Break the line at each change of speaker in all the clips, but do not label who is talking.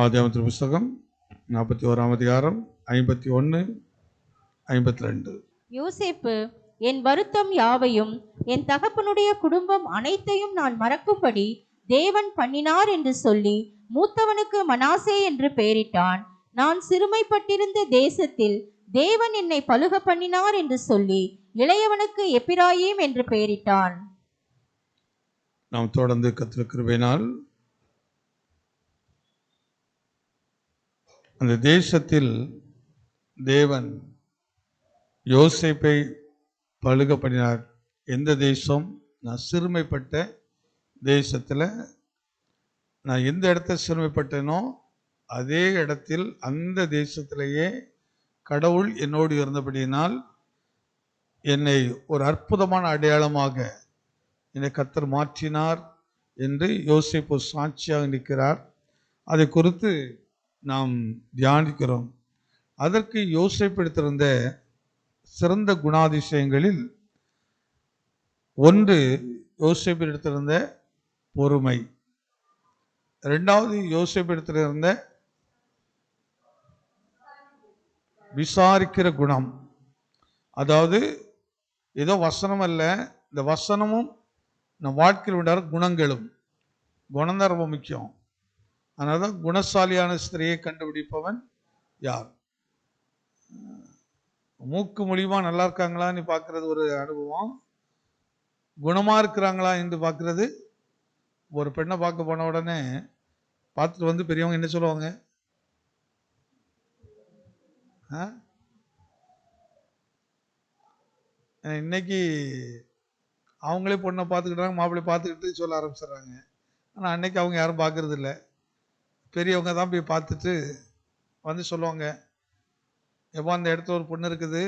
ஆதியாகமத்தின் புஸ்தகம் 41ஆம் அதிகாரம் 51, 52.
யோசேப்பு, என் வருத்தம் யாவையும் என் தகப்பனுடைய குடும்பம் அனைத்தையும் நான் மறக்கும்படி தேவன் பண்ணினார் என்று சொல்லி மூத்தவனுக்கு மனாசே என்று பெயரிட்டான். நான் சிறுமைப்பட்டிருந்த தேசத்தில் தேவன் என்னை பலுக பண்ணினார் என்று சொல்லி இளையவனுக்கு எப்பிராயீம் என்று பெயரிட்டான்.
நாம் தொடர்ந்து கர்த்தர் கிருபையினால் அந்த தேசத்தில் தேவன் யோசேப்பை பலுக பண்ணினார். எந்த தேசம்? நான் சிறுமைப்பட்ட தேசத்தில், நான் எந்த இடத்துல சிறுமைப்பட்டேனோ அதே இடத்தில் அந்த தேசத்திலேயே கடவுள் என்னோடு இருந்தபடியினால் என்னை ஒரு அற்புதமான அடையாளமாக என்னை கர்த்தர் மாற்றினார் என்று யோசேப்பு சாட்சியாக நிற்கிறார். அதை குறித்து நாம் தியானிக்கிறோம். அதற்கு யோசேப்பு எடுத்திருந்த சிறந்த குணாதிசயங்களில் ஒன்று யோசேப்பு எடுத்திருந்த பொறுமை, இரண்டாவது யோசேப்பு எடுத்திருந்த விசாரிக்கிற குணம். அதாவது ஏதோ வசனம் அல்ல, இந்த வசனமும் நம் வாழ்க்கையில் உண்டான குணங்களும். குணம் தான் ரொம்ப முக்கியம். அதனால தான் குணசாலியான ஸ்திரியை கண்டுபிடிப்பவன் யார்? மூக்கு மூலியமா நல்லா இருக்காங்களான்னு பார்க்கறது ஒரு அனுபவம், குணமா இருக்கிறாங்களா என்று பார்க்கறது. ஒரு பெண்ணை பார்க்க போன உடனே பார்த்துட்டு வந்து பெரியவங்க என்ன சொல்லுவாங்க? இன்னைக்கு அவங்களே பொண்ணை பார்த்துக்கிட்டாங்க, மாப்பிள்ளை பார்த்துக்கிட்டு சொல்ல ஆரம்பிச்சிடுறாங்க. ஆனால் அன்னைக்கு அவங்க யாரும் பார்க்கறது இல்லை. பெரியவங்க தான் போய் பார்த்துட்டு வந்து சொல்லுவாங்க, எப்போ அந்த இடத்துல ஒரு பொண்ணு இருக்குது,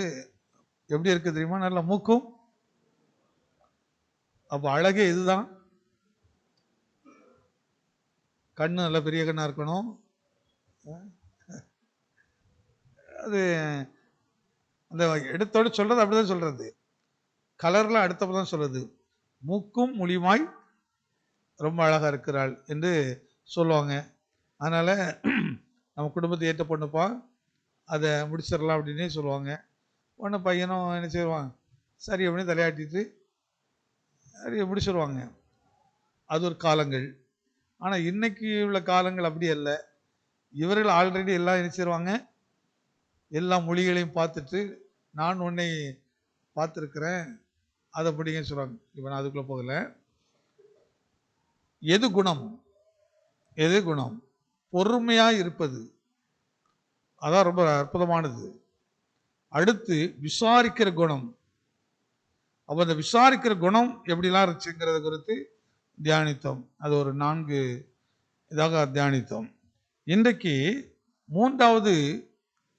எப்படி இருக்குது தெரியுமா? நல்ல மூக்கும். அப்போ அழகே இதுதான். கண்ணு நல்ல பெரிய கண்ணா இருக்கணும். அது அந்த இடத்தோடு சொல்றது அப்படிதான் சொல்றது. கலர்லாம் அடுத்தப்பதான் சொல்றது. மூக்கும் மொழியுமாய் ரொம்ப அழகா இருக்கிறாள் என்று சொல்லுவாங்க. அதனால நம்ம குடும்பத்தை ஏற்ற பொண்ணுப்பா, அதை முடிச்சிடலாம் அப்படின்னே சொல்லுவாங்க. ஒன்று பையனும் என்ன செய்வான், சரி அப்படின்னு தலையாட்டிட்டு சரி முடிச்சிடுவாங்க. அது ஒரு காலங்கள். ஆனால் இன்னைக்கு உள்ள காலங்கள் அப்படி அல்ல. இவர்கள் ஆல்ரெடி எல்லாம் என்ன செய்வாங்க, எல்லா மொழிகளையும் பார்த்துட்டு நான் உன்னை பார்த்துருக்கிறேன் அதை பிடிங்க சொல்லுவாங்க. இப்போ நான் அதுக்குள்ளே போகல. எது குணம்? எது குணம்? பொறுமையாக இருப்பது, அதான் ரொம்ப அற்புதமானது. அடுத்து விசாரிக்கிற குணம். அப்போ அந்த விசாரிக்கிற குணம் எப்படிலாம் இருந்துச்சுங்கிறத குறித்து தியானித்தோம். அது ஒரு 4 இதாக தியானித்தோம். இன்றைக்கு மூன்றாவது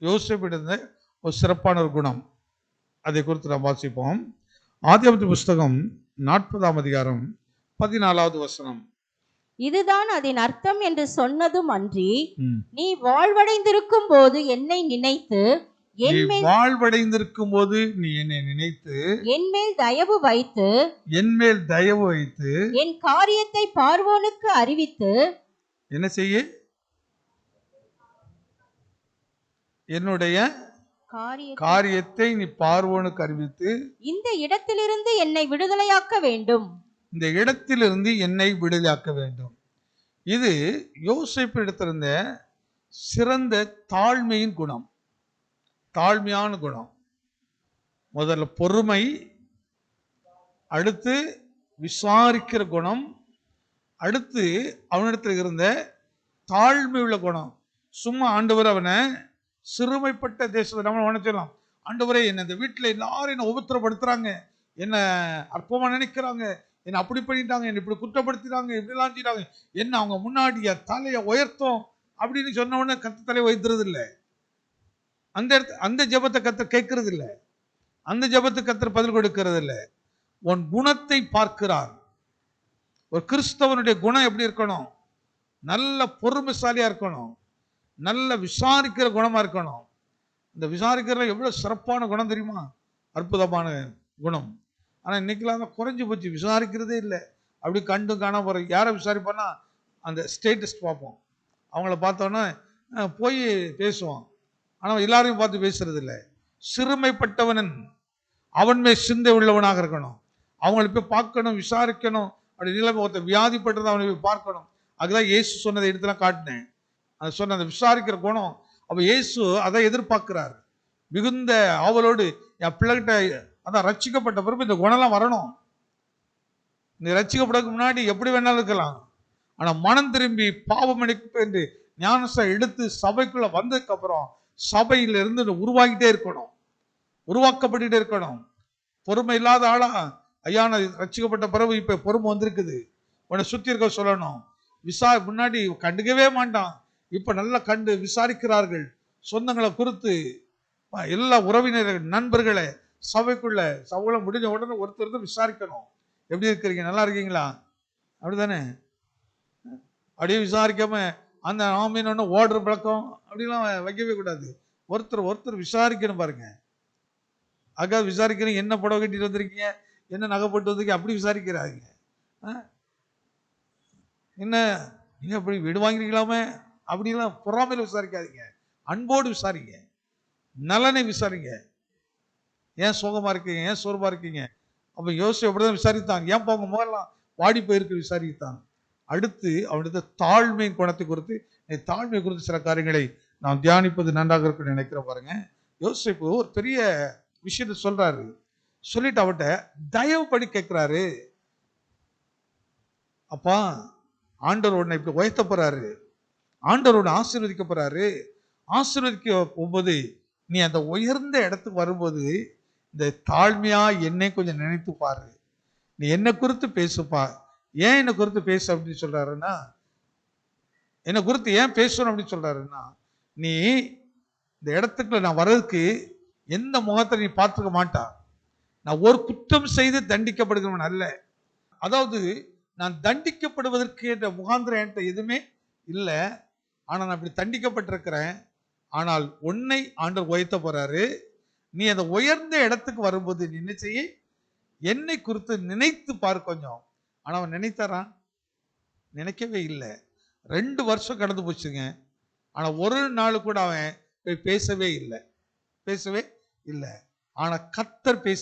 யோசேப்பிருந்த ஒரு சிறப்பான ஒரு குணம், அதை குறித்து நாம் வாசிப்போம். ஆதியாகமத்தின் புஸ்தகம் 40ஆம் அதிகாரம் 14வது வசனம்.
இதுதான் அதன் அர்த்தம் என்று சொன்னதும் அன்றி, நீ வாழ்வடைந்திருக்கும் போது என்னை நினைத்து,
வாழ்வடைந்திருக்கும் போது நீ என்னை நினைத்து
என்மேல் தயவு வைத்து,
என்மேல் தயவு வைத்து
என் காரியத்தை பார்வோனுக்கு அறிவித்து,
என்ன செய்ய? என்னுடைய காரியத்தை நீ பார்வோனுக்கு அறிவித்து
இந்த இடத்திலிருந்து என்னை விடுதலையாக்க வேண்டும்.
இந்த இடத்திலிருந்து என்னை விடுதலையாக்க வேண்டும். இது யோசேப்பு எடுத்திருந்த சிறந்த தாழ்மையின் குணம், தாழ்மையான குணம். முதல்ல பொறுமை, அடுத்து விசாரிக்கிற குணம், அடுத்து அவனிடத்தில் இருந்த தாழ்மை உள்ள குணம். சும்மா ஆண்டவர் அவனை சிறுமைப்பட்ட தேசத்தை நம்ம நினைச்சிடலாம். ஆண்டவரே, என்ன இந்த வீட்டில் எல்லாரும் என்னை உபத்திரப்படுத்துறாங்க, என்ன அற்பமா நினைக்கிறாங்க, என்ன அப்படி பண்ணிட்டாங்க, என்ன இப்படி குற்றப்படுத்திட்டாங்க, இப்படிலாம் செய்யறாங்க, என்ன அவங்க முன்னாடி தலையை உயர்த்தோம் அப்படின்னு சொன்ன உடனே கத்த தலையை உயர்த்துறது இல்லை. அந்த ஜெபத்தை கத்தர் கேட்கறது இல்லை. அந்த ஜெபத்தை கத்தர் பதில் கொடுக்கிறது இல்லை. உன் குணத்தை பார்க்கிறார். ஒரு கிறிஸ்தவனுடைய குணம் எப்படி இருக்கணும்? நல்ல பொறுமைசாலியா இருக்கணும், நல்ல விசாரிக்கிற குணமா இருக்கணும். இந்த விசாரிக்கிறதுல எவ்வளவு சிறப்பான குணம் தெரியுமா? அற்புதமான குணம். ஆனா இன்னைக்கெல்லாம் குறைஞ்சு போச்சு, விசாரிக்கிறதே இல்லை. அப்படி கண்டு காண போற. யாரை விசாரிப்போன்னா அந்த ஸ்டேட்டஸ் பார்ப்போம், அவங்கள பார்த்தோன்னா போய் பேசுவான். ஆனால் எல்லாரையும் பார்த்து பேசுறது இல்லை. சிறுமைப்பட்டவனன் அவன் மேல் சிந்தை உள்ளவனாக இருக்கணும். அவங்களை போய் பார்க்கணும், விசாரிக்கணும். அப்படி நிலைமை ஒருத்தர் வியாதிப்பட்டதை அவனை போய் பார்க்கணும். அதுதான் இயேசு சொன்னதை எடுத்துலாம் காட்டினேன். அதை சொன்ன அந்த விசாரிக்கிற குணம். அப்போ இயேசு அதை எதிர்பார்க்கிறார். மிகுந்த ஆவலோடு என் பிள்ளைகிட்ட அதான் ரட்சிக்கப்பட்ட பிறகு இந்த குணம்லாம் வரணும். நீ ரட்சிக்கப்படுறதுக்கு முன்னாடி எப்படி வேணாலும் இருக்கலாம். ஆனால் மனம் திரும்பி பாவம் மன்னிப்பு என்று ஞானஸ்நானம் எடுத்து சபைக்குள்ள வந்ததுக்கு அப்புறம் சபையிலிருந்து உருவாக்கிட்டே இருக்கணும், உருவாக்கப்பட்டுட்டே இருக்கணும். பொறுமை இல்லாத ஆளா, ஐயா நான் ரட்சிக்கப்பட்ட பிறகு இப்ப பொறுமை வந்திருக்குது, உன்னை சுத்தி இருக்க சொல்லணும். முன்னாடி கண்டுக்கவே மாட்டான், இப்ப நல்லா கண்டு விசாரிக்கிறார்கள். சொந்தங்களை குறித்து எல்லா உறவினர்கள் நண்பர்களை சபைக்குள்ள முடிஞ்ச உடனே ஒருத்தர் விசாரிக்கணும். எப்படி இருக்கிறீங்க, நல்லா இருக்கீங்களா, அப்படிதானே? அப்படியே விசாரிக்காம அந்த ஆமீன் ஓடுற பழக்கம் அப்படிலாம் வைக்கவே கூடாது. ஒருத்தர் விசாரிக்கணும் பாருங்க. அக்கா விசாரிக்கிறீங்க, என்ன புடவை கட்டிட்டு வந்திருக்கீங்க, என்ன நகை போட்டு வந்திருக்கீங்க, அப்படி விசாரிக்கிறாங்க. என்ன நீங்க அப்படி வீடு வாங்கிருக்கலாமே அப்படிலாம் பொறாமையில விசாரிக்காதீங்க. அன்போடு விசாரிங்க, நலனை விசாரிங்க. ஏன் சோகமா இருக்கீங்க, ஏன் சோர்வா இருக்கீங்க? அப்ப யோசிச்சு அப்படிதான் விசாரித்தான். ஏன் போங்க முதல்லாம் வாடி போயிருக்கு விசாரித்தான். அடுத்து அவனுடைய தாழ்மை குணத்தை குறித்து தாழ்மை குறித்து சில காரியங்களை நாம் தியானிப்பது நன்றாக இருக்குன்னு நினைக்கிறோம் பாருங்க. யோசிப்பு ஒரு பெரிய விஷயத்த சொல்றாரு. சொல்லிட்டு அவட்ட தயவு படி கேட்கிறாரு, அப்பா ஆண்டவர் உன்னை இப்படி உயர்த்த போறாரு, ஆண்டவரோட ஆசீர்வதிக்க போறாரு. ஆசீர்வதிக்க போகும்போது நீ அந்த உயர்ந்த இடத்துக்கு வரும்போது இந்த தாழ்மையா என்னை கொஞ்சம் நினைத்து பாரு, நீ என்னை குறித்து பேசுப்பா. ஏன் என்னை குறித்து பேசு அப்படின்னு சொல்றாருன்னா, என்னை குறித்து ஏன் பேசணும் அப்படின்னு சொல்றாருன்னா, நீ இந்த இடத்துக்குள்ள நான் வர்றதுக்கு எந்த முகத்தை நீ பார்த்துக்க மாட்டா. நான் ஒரு குற்றம் செய்து தண்டிக்கப்படுகிறவன் அல்ல. அதாவது நான் தண்டிக்கப்படுவதற்கு என்ற முகாந்திரம் என்கிட்ட எதுவுமே இல்லை. ஆனால் நான் இப்படி தண்டிக்கப்பட்டிருக்கிறேன். ஆனால் உன்னை ஆண்டவர் உயர்த்த போறாரு. நீ அந்த உயர்ந்த இடத்துக்கு வரும்போது நீ என்ன செய்ய, என்னை குறித்து நினைத்து பார் கொஞ்சம். ஆனால் அவன் நினைத்தாரான்? நினைக்கவே இல்லை. 2 வருஷம் கடந்து போச்சுங்க. ஆனால் ஒரு நாள் கூட அவன் போய் பேசவே இல்லை. ஆனால் கர்த்தர் பேச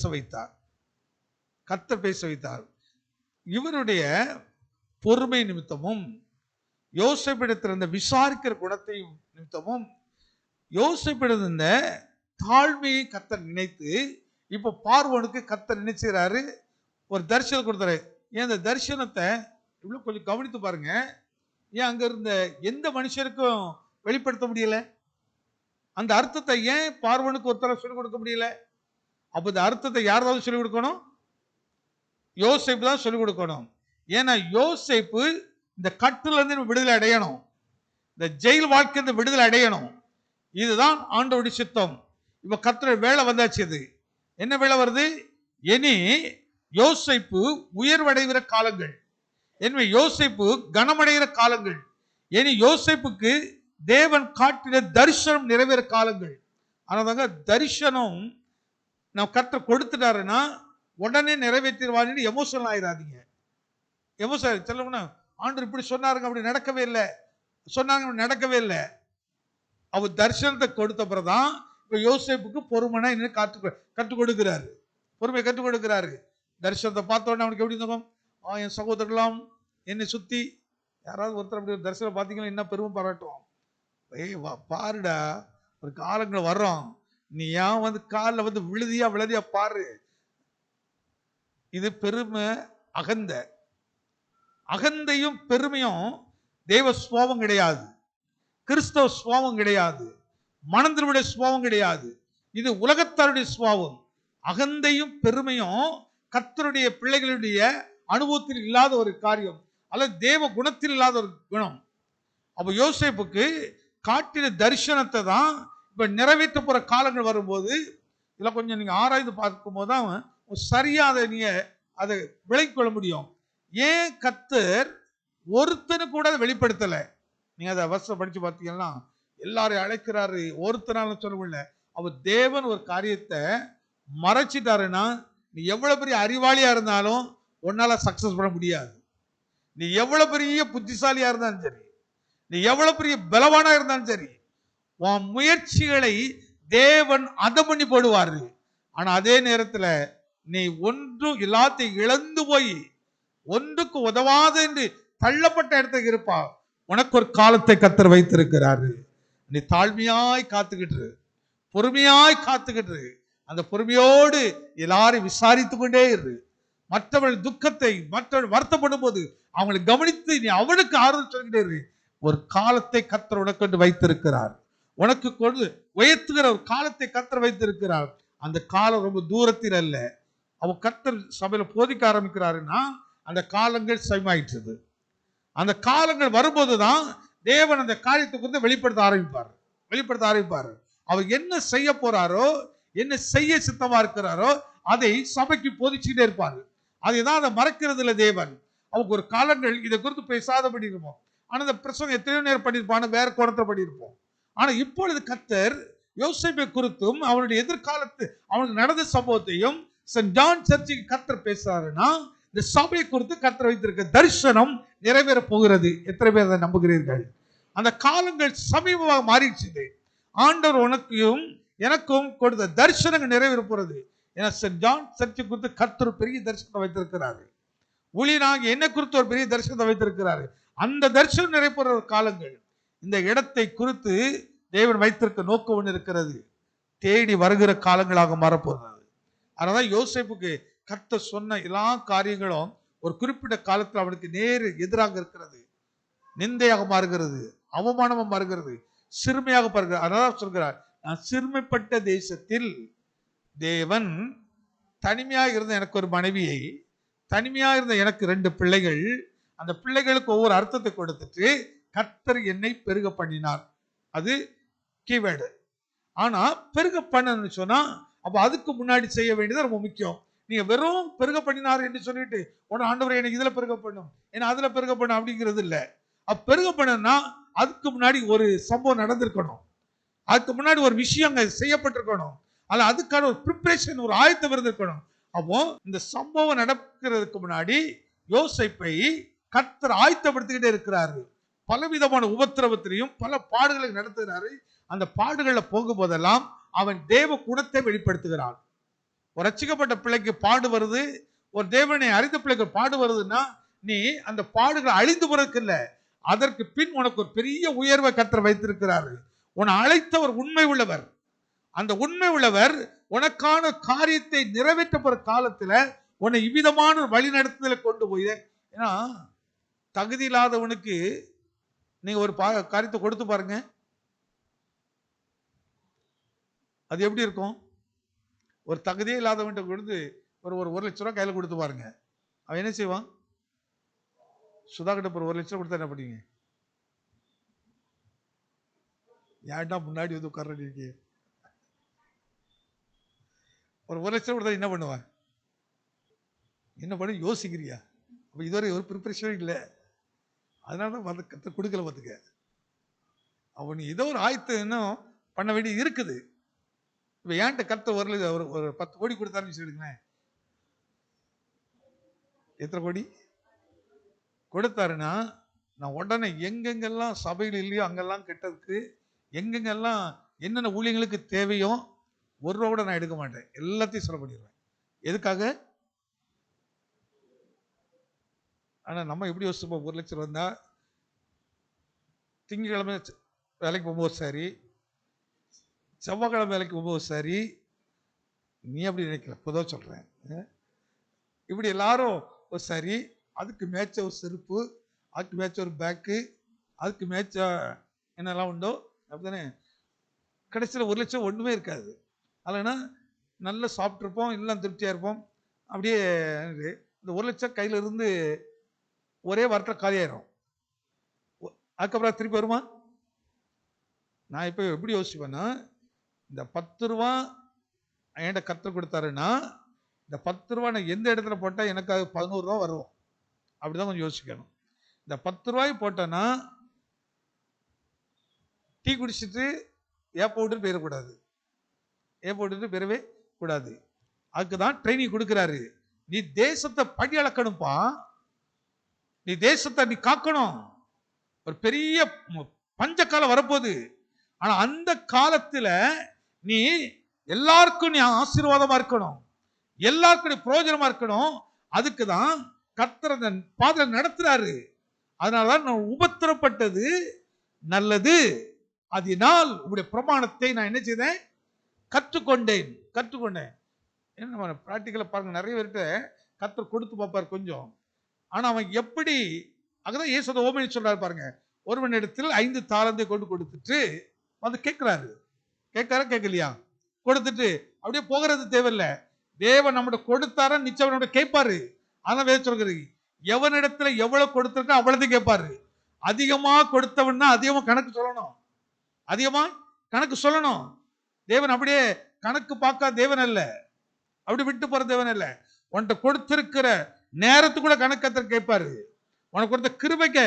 வைத்தார். இவருடைய பொறுமை நிமித்தமும் யோசேப்பிடத்தில் இருந்த விசாரிக்கிற குணத்தையும் நிமித்தமும் யோசேப்பிடத்தில் இருந்த தாழ்மையை கர்த்தர் நினைத்து இப்ப பார்வோனுக்கு கர்த்தர் நினைச்சாரு, ஒரு தரிசனம் கொடுத்தாரு. ஏன் அந்த தரிசனத்தை இவ்வளவு கொஞ்சம் கவனித்து பாருங்க. ஏன் அங்க இருந்த எந்த மனுஷருக்கும் வெளிப்படுத்த முடியல? அந்த அர்த்தத்தை ஏன் பார்வோனுக்கு ஒருத்தர சொல்லிக் கொடுக்க முடியல? அப்ப இந்த அர்த்தத்தை யாராவது சொல்லிக் கொடுக்கணும்? யோசேப்பு தான் சொல்லிக் கொடுக்கணும். ஏன்னா யோசேப்பு இந்த கட்டுல இருந்து விடுதலை அடையணும், இந்த ஜெயில் வாழ்க்கை விடுதலை அடையணும். இதுதான் ஆண்டவருடைய சித்தம். இப்ப கர்த்தருடைய வேலை வந்தாச்சு. இது என்ன வேலை வருது? இனி யோசேப்பு உயர்வடைகிற காலங்கள், எனவே யோசேப்பு கனமடைகிற காலங்கள், இனி யோசேப்புக்கு தேவன் காட்டின தரிசனம் நிறைவேற காலங்கள். ஆனாதாங்க தரிசனம் நான் கர்த்தர் கொடுத்துட்டாருன்னா உடனே நிறைவேற்றிடுவான்னு எமோஷனல் ஆயிடாதீங்க. எமோஷனல் சொல்லணும்னா ஆண்டவர் இப்படி சொன்னாருங்க, அப்படி நடக்கவே இல்லை, சொன்னாங்க நடக்கவே இல்லை. அவர் தரிசனத்தை கொடுத்த பிறகுதான் இப்ப யோசேப்புக்கு பொறுமைனா என்ன கற்றுக் கொடுக்கிறாரு, பொறுமை கற்றுக் கொடுக்கிறாரு. தரிசனத்தை பார்த்த உடனே அவனுக்கு எப்படி இருக்கும்? என் சகோதரர்களாம் என்னை சுத்தி யாராவது ஒருத்தர் அப்படி ஒரு தரிசனம் பார்த்தீங்கன்னா என்ன பெருமை பாராட்டுவோம். பாருடா ஒரு காலங்கள் வர்றோம், நீ ஏன் காலில் விழுதியா பாரு. இது பெருமை, அகந்தையும் பெருமையும் தெய்வ சுபாவம் கிடையாது, கிறிஸ்தவ சுபாவம் கிடையாது, மனதினுடைய சுபாவம் கிடையாது. இது உலகத்தாருடைய சுபாவம். அகந்தையும் பெருமையும் கர்த்தருடைய பிள்ளைகளுடைய அனுபவத்தில் இல்லாத ஒரு காரியம், அல்லது தேவ குணத்தில் இல்லாத ஒரு குணம். அப்ப யோசேப்புக்கு காட்டின தரிசனத்தை தான் இப்ப நிறைவேற்ற போற காலங்கள் வரும்போது இதெல்லாம் கொஞ்சம் நீங்க ஆராய்ந்து பார்க்கும் போதுதான் சரியா அதை விளங்கிக் கொள்ள முடியும். ஏன் கர்த்தர் ஒருத்தனு கூட அதை வெளிப்படுத்தல? நீங்க அதை அவசரம் படிச்சு பார்த்தீங்கன்னா எல்லாரையும் அழைக்கிறாரு, ஒருத்தனாலும் சொல்ல முடியல. அவர் தேவன் ஒரு காரியத்தை மறைச்சிட்டாருன்னா நீ எவ்வளவு பெரிய அறிவாளியா இருந்தாலும் உன்னால சக்சஸ் பண்ண முடியாது. நீ எவ்வளவு பெரிய புத்திசாலியா இருந்தாலும் சரி, நீ எவ்வளவு பெரிய பலவானா இருந்தாலும் சரி, உன் முயற்சிகளை தேவன் அதம் பண்ணி போடுவாரு. ஆனா அதே நேரத்துல நீ ஒன்றும் எல்லாத்தையும் இழந்து போய் ஒன்றுக்கு உதவாத என்று தள்ளப்பட்ட இடத்துக்கு இருப்பா. உனக்கு ஒரு காலத்தை கர்த்தர் வைத்திருக்கிறாரு. நீ தாழ்மையாய் காத்துக்கிட்டு, பொறுமையாய் காத்துக்கிட்டு, அந்த பொறுமையோடு எல்லாரும் விசாரித்து கொண்டே இரு. மற்றவர்கள் துக்கத்தை, மற்றவர்கள் வருத்தப்படும் போது அவங்களை கவனித்து நீ அவனுக்கு ஆறுதல் சொல்லிட்டே இரு. ஒரு காலத்தை கர்த்தர் உனக்கு வைத்திருக்கிறார். உனக்கு கொண்டு உயர்த்துகிற ஒரு காலத்தை கர்த்தர் வைத்திருக்கிறார். அந்த காலம் ரொம்ப தூரத்தில் அல்ல. அவன் கர்த்தர் சபையில போதிக்க ஆரம்பிக்கிறாருன்னா அந்த காலங்கள் சமயமாயிற்று. அந்த காலங்கள் வரும்போதுதான் தேவன் அந்த காரியத்தை குறித்து வெளிப்படுத்த ஆரம்பிப்பார். அவர் என்ன செய்ய போறாரோ, என்ன செய்ய சித்தமா இருக்கிறாரோ அதை சபைக்கு போதிச்சுட்டே இருப்பாரு. அதைதான் அதை மறக்கிறது இல்லை தேவன். அவங்க ஒரு காலங்கள் இதை குறித்து பேசாதபடி இருப்போம். ஆனா இந்த பிரசங்கம் எத்தனையோ நேரம் பண்ணியிருப்பான், வேற கோணத்தை பண்ணியிருப்போம். ஆனா இப்பொழுது கர்த்தர் யோசேப்பை குறித்தும் அவனுடைய எதிர்காலத்து அவனுக்கு நடந்த சம்பவத்தையும் சென்ட் ஜான் சர்ச்சுக்கு கர்த்தர் பேசுறாருன்னா இந்த சபையை குறித்து கர்த்தர் வைத்திருக்க தரிசனம் நிறைவேற போகிறது. எத்தனை பேர் அதை நம்புகிறீர்கள்? அந்த காலங்கள் சமீபமாக மாறிடுச்சு. ஆண்டவர் உனக்கும் எனக்கும் கொடுத்த தரிசனங்கள் நிறைவேற போறது. ஏன்னா சென்ட் ஜான் சர்ச்சை குறித்து கர்த்தர் பெரிய தரிசனத்தை வைத்திருக்கிறாரு. ஊழியனாக என்ன குறித்து ஒரு பெரிய தரிசனத்தை வைத்திருக்கிறாரு. அந்த தரிசனம் நிறைவேற காலங்கள். இந்த இடத்தை குறித்து தேவன் வைத்திருக்க நோக்கம் ஒன்று இருக்கிறது. தேடி வருகிற காலங்களாக மாறப்போகிறது. அதனால யோசேப்புக்கு கர்த்தர் சொன்ன எல்லா காரியங்களும் ஒரு குறிப்பிட்ட காலத்தில் அவனுக்கு நேர் எதிராக இருக்கிறது. நிந்தையாக மாறுகிறது, அவமானமாக மாறுகிறது, சிறுமையாக பாருகிறார். அதனால சொல்கிறார், நான் சிறுமைப்பட்ட தேசத்தில் தேவன் தனிமையாக இருந்த எனக்கு ஒரு மனைவியை, தனிமையாக இருந்த எனக்கு 2 பிள்ளைகள், அந்த பிள்ளைகளுக்கு ஒவ்வொரு அர்த்தத்தை கொடுத்துட்டு கர்த்தர் என்னை பெருக பண்ணினார். அது கீவேர்டு. ஆனா பெருக பண்ணணும்னு சொன்னா அப்ப அதுக்கு முன்னாடி செய்ய வேண்டியது ரொம்ப முக்கியம். நீங்க வெறும் பெருக பண்ணினார் என்று சொல்லிட்டு உடனே ஆண்டவரே எனக்கு இதுல பெருக பண்ணும், ஏன்னா அதுல பெருக பண்ணும் அப்படிங்கிறது இல்லை. பெருக பண்ணனா அதுக்கு முன்னாடி ஒரு சம்பவம் நடந்திருக்கணும், அதுக்கு முன்னாடி ஒரு விஷயம் செய்யப்பட்டிருக்கணும், அல்ல அதுக்கான ஒரு ப்ரிப்பரேஷன், ஒரு ஆயத்தம் இருந்திருக்கணும். அப்போ இந்த சம்பவம் நடக்கிறதுக்கு முன்னாடி யோசேப்பை கர்த்தர் ஆயத்தப்படுத்திக்கிட்டே இருக்கிறாரு. பலவிதமான உபத்திரவத்திலையும் பல பாடுகளை நடத்துகிறாரு. அந்த பாடுகள்ல போகும்போதெல்லாம் அவன் தேவ குணத்தை வெளிப்படுத்துகிறான். ஒரு ரட்சிக்கப்பட்ட பிள்ளைக்கு பாடு வருது, ஒரு தேவனை அறிந்த பிள்ளைக்கு பாடு வருதுன்னா நீ அந்த பாடுகளை அழிந்து போறதுக்கு இல்லை, அதற்கு பின் உனக்கு ஒரு பெரிய உயர்வை கர்த்தர் வைத்திருக்கிறாரு. உன்னை அழைத்தவர் உண்மை உள்ளவர். அந்த உண்மை உள்ளவர் உனக்கான காரியத்தை நிறைவேற்ற போற காலத்துல உன்னை இவ்விதமான வழி நடத்துதலை கொண்டு போய், ஏன்னா தகுதி இல்லாதவனுக்கு நீங்க ஒரு காரியத்தை கொடுத்து பாருங்க, அது எப்படி இருக்கும்? ஒரு தகுதியே இல்லாதவன்கிட்ட கொடுத்து ஒரு 1 லட்சம் ரூபா கையில் கொடுத்து பாருங்க, அவன் என்ன செய்வான்? சுதா கிட்ட ஒரு 1 லட்சம் ரூபா கொடுத்தா என்ன பண்ணீங்க? ஏன்டா முன்னாடி வந்து உட்கார்றீங்க? ஒரு 1 லட்சம் கொடுத்தா என்ன பண்ணுவான்? என்ன பண்ண யோசிக்கிறியா? அப்ப இதுவரை ஒரு ப்ரிப்பரேஷன் இல்லை, அதனால தான் கத்த கொடுக்கல. பார்த்துக்க, அவன் ஏதோ ஒரு ஆயத்தம் இன்னும் பண்ண வேண்டியது இருக்குது. இப்போ ஏன்ட்ட கத்த ஒரு 10 கோடி கொடுத்தாருன்னு சொல்லிடுங்களேன், எத்தனை கோடி கொடுத்தாருன்னா நான் உடனே எங்கெங்கெல்லாம் சபையில் இல்லையோ அங்கெல்லாம் கெட்டதுக்கு, எங்கெங்கெல்லாம் என்னென்ன ஊழியங்களுக்கு தேவையோ 1 ரூபா கூட நான் எடுக்க மாட்டேன், எல்லாத்தையும் சொல்ல பண்ணிடுவேன். எதுக்காக? ஆனா நம்ம எப்படி யோசிப்போம்? 1 லட்சம் வந்தா திங்கக்கிழமை வேலைக்கு போகும்போது சரி, செவ்வாய்க்கிழமை வேலைக்கு போகும்போது சரி, நீ அப்படி நினைக்கல, பொதுவாக சொல்றேன். இப்படி எல்லாரும் ஒரு சரி, அதுக்கு மேட்ச ஒரு செருப்பு, அதுக்கு மேட்ச ஒரு பேக்கு, அதுக்கு மேட்ச என்னெல்லாம் உண்டோ அப்படித்தானே. கடைசியில் 1 லட்சம் ஒன்றுமே இருக்காது. இல்லைன்னா நல்லா சாப்பிட்ருப்போம், எல்லாம் திருப்தியாக இருப்போம். அப்படியே இந்த 1 லட்சம் கையில் இருந்து ஒரே வாரத்தில் காலியாயிரும். அதுக்கப்புறம் திருப்பி வருமா? நான் இப்போ எப்படி யோசிப்பேன்னா, இந்த 10 ரூபா என்கிட்ட கர்த்தர் கொடுத்தாருன்னா இந்த 10 ரூபா நான் எந்த இடத்துல போட்டால் எனக்கு அது 11 ரூபா வரும், அப்படிதான் கொஞ்சம் யோசிக்கணும். இந்த 10 ரூபாய் போட்டேன்னா டீ குடிச்சிட்டு ஏப்ப விட்டுட்டு போயிடக்கூடாது, ஏப்ப விட்டுட்டு போயிடவே கூடாது. அதுக்கு தான் ட்ரைனிங் கொடுக்குறாரு. நீ தேசத்தை படி அளக்கணும்ப்பா, நீ தேசத்தை நீ காக்கணும். ஒரு பெரிய பஞ்ச காலம் வரப்போகுது. ஆனா அந்த காலத்துல நீ எல்லாருக்கும் நீ ஆசீர்வாதமா இருக்கணும், எல்லாருக்கும் நீ பிரயோஜனமா இருக்கணும். அதுக்குதான் கர்த்தர் அந்த பாதையில நடத்துறாரு. அதனாலதான் நான் உபத்திரப்பட்டது நல்லது, அதனால் உங்களுடைய பிரமாணத்தை நான் என்ன செய்தேன், கற்றுக்கொண்டேன். என்ன பிராக்டிக்கலா பாருங்க, நிறைய பேர்கிட்ட கர்த்தர் கொடுத்து பார்ப்பார் கொஞ்சம். ஆனா அவன் எப்படி, அங்கதான் இயேசு ஓமையை சொல்றாரு பாருங்க. ஒருவனிடத்தில் 5 தாலந்தை கொண்டு கொடுத்துட்டு வந்து கேட்கிறாரு. கேட்கலையா? கொடுத்துட்டு அப்படியே போகிறது தேவையில்லை. தேவன் நம்மகிட்ட கொடுத்தார நிச்சயம் நம்மகிட்ட கேட்பாரு. அதான் வேத சொல்கிறது, எவனிடத்துல எவ்வளவு கொடுத்திருக்கோ அவ்வளவு கேட்பாரு. அதிகமா கொடுத்தவன்னா அதிகமா கணக்கு சொல்லணும், அதிகமா கணக்கு சொல்லணும். தேவன் அப்படியே கணக்கு பார்க்க தேவன் அல்ல, அப்படி விட்டு போற தேவன் அல்ல. உன்கிட்ட கொடுத்திருக்கிற நேரத்துக்கு கூட கணக்கத்தை கேட்பாரு. உனக்கு கொடுத்த கிருபைக்க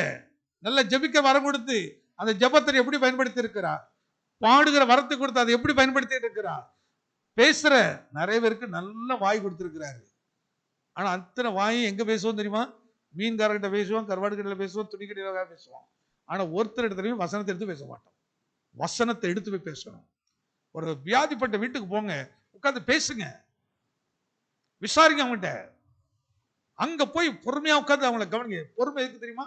நல்ல ஜெபிக்க வரம் கொடுத்து அந்த ஜெபத்தை எப்படி பயன்படுத்தி இருக்கிறா, பாடுகிற வரத்தை கொடுத்து அதை எப்படி பயன்படுத்தி இருக்கிறா, பேசுற நிறைய பேருக்கு நல்ல வாய் கொடுத்திருக்கிறாரு. ஆனா அத்தனை வாயும் எங்க பேசுவோம் தெரியுமா? மீன்காரர்கிட்ட பேசுவோம், கருவாடு கடையில பேசுவோம், துணி கடையில பேசுவோம். ஆனா ஒருத்தர் இடத்துலையும் வசனத்தை எடுத்து பேச மாட்டோம். வசனத்தை எடுத்து போய் பேசணும். ஒரு வியாதிப்பட்ட வீட்டுக்கு போங்க, உட்கார்ந்து பேசுங்க, விசாரிங்க அவங்ககிட்ட. அங்க போய் பொறுமையா உட்கார்ந்து அவங்களை கவனிங்க. பொறுமை எதுக்கு தெரியுமா?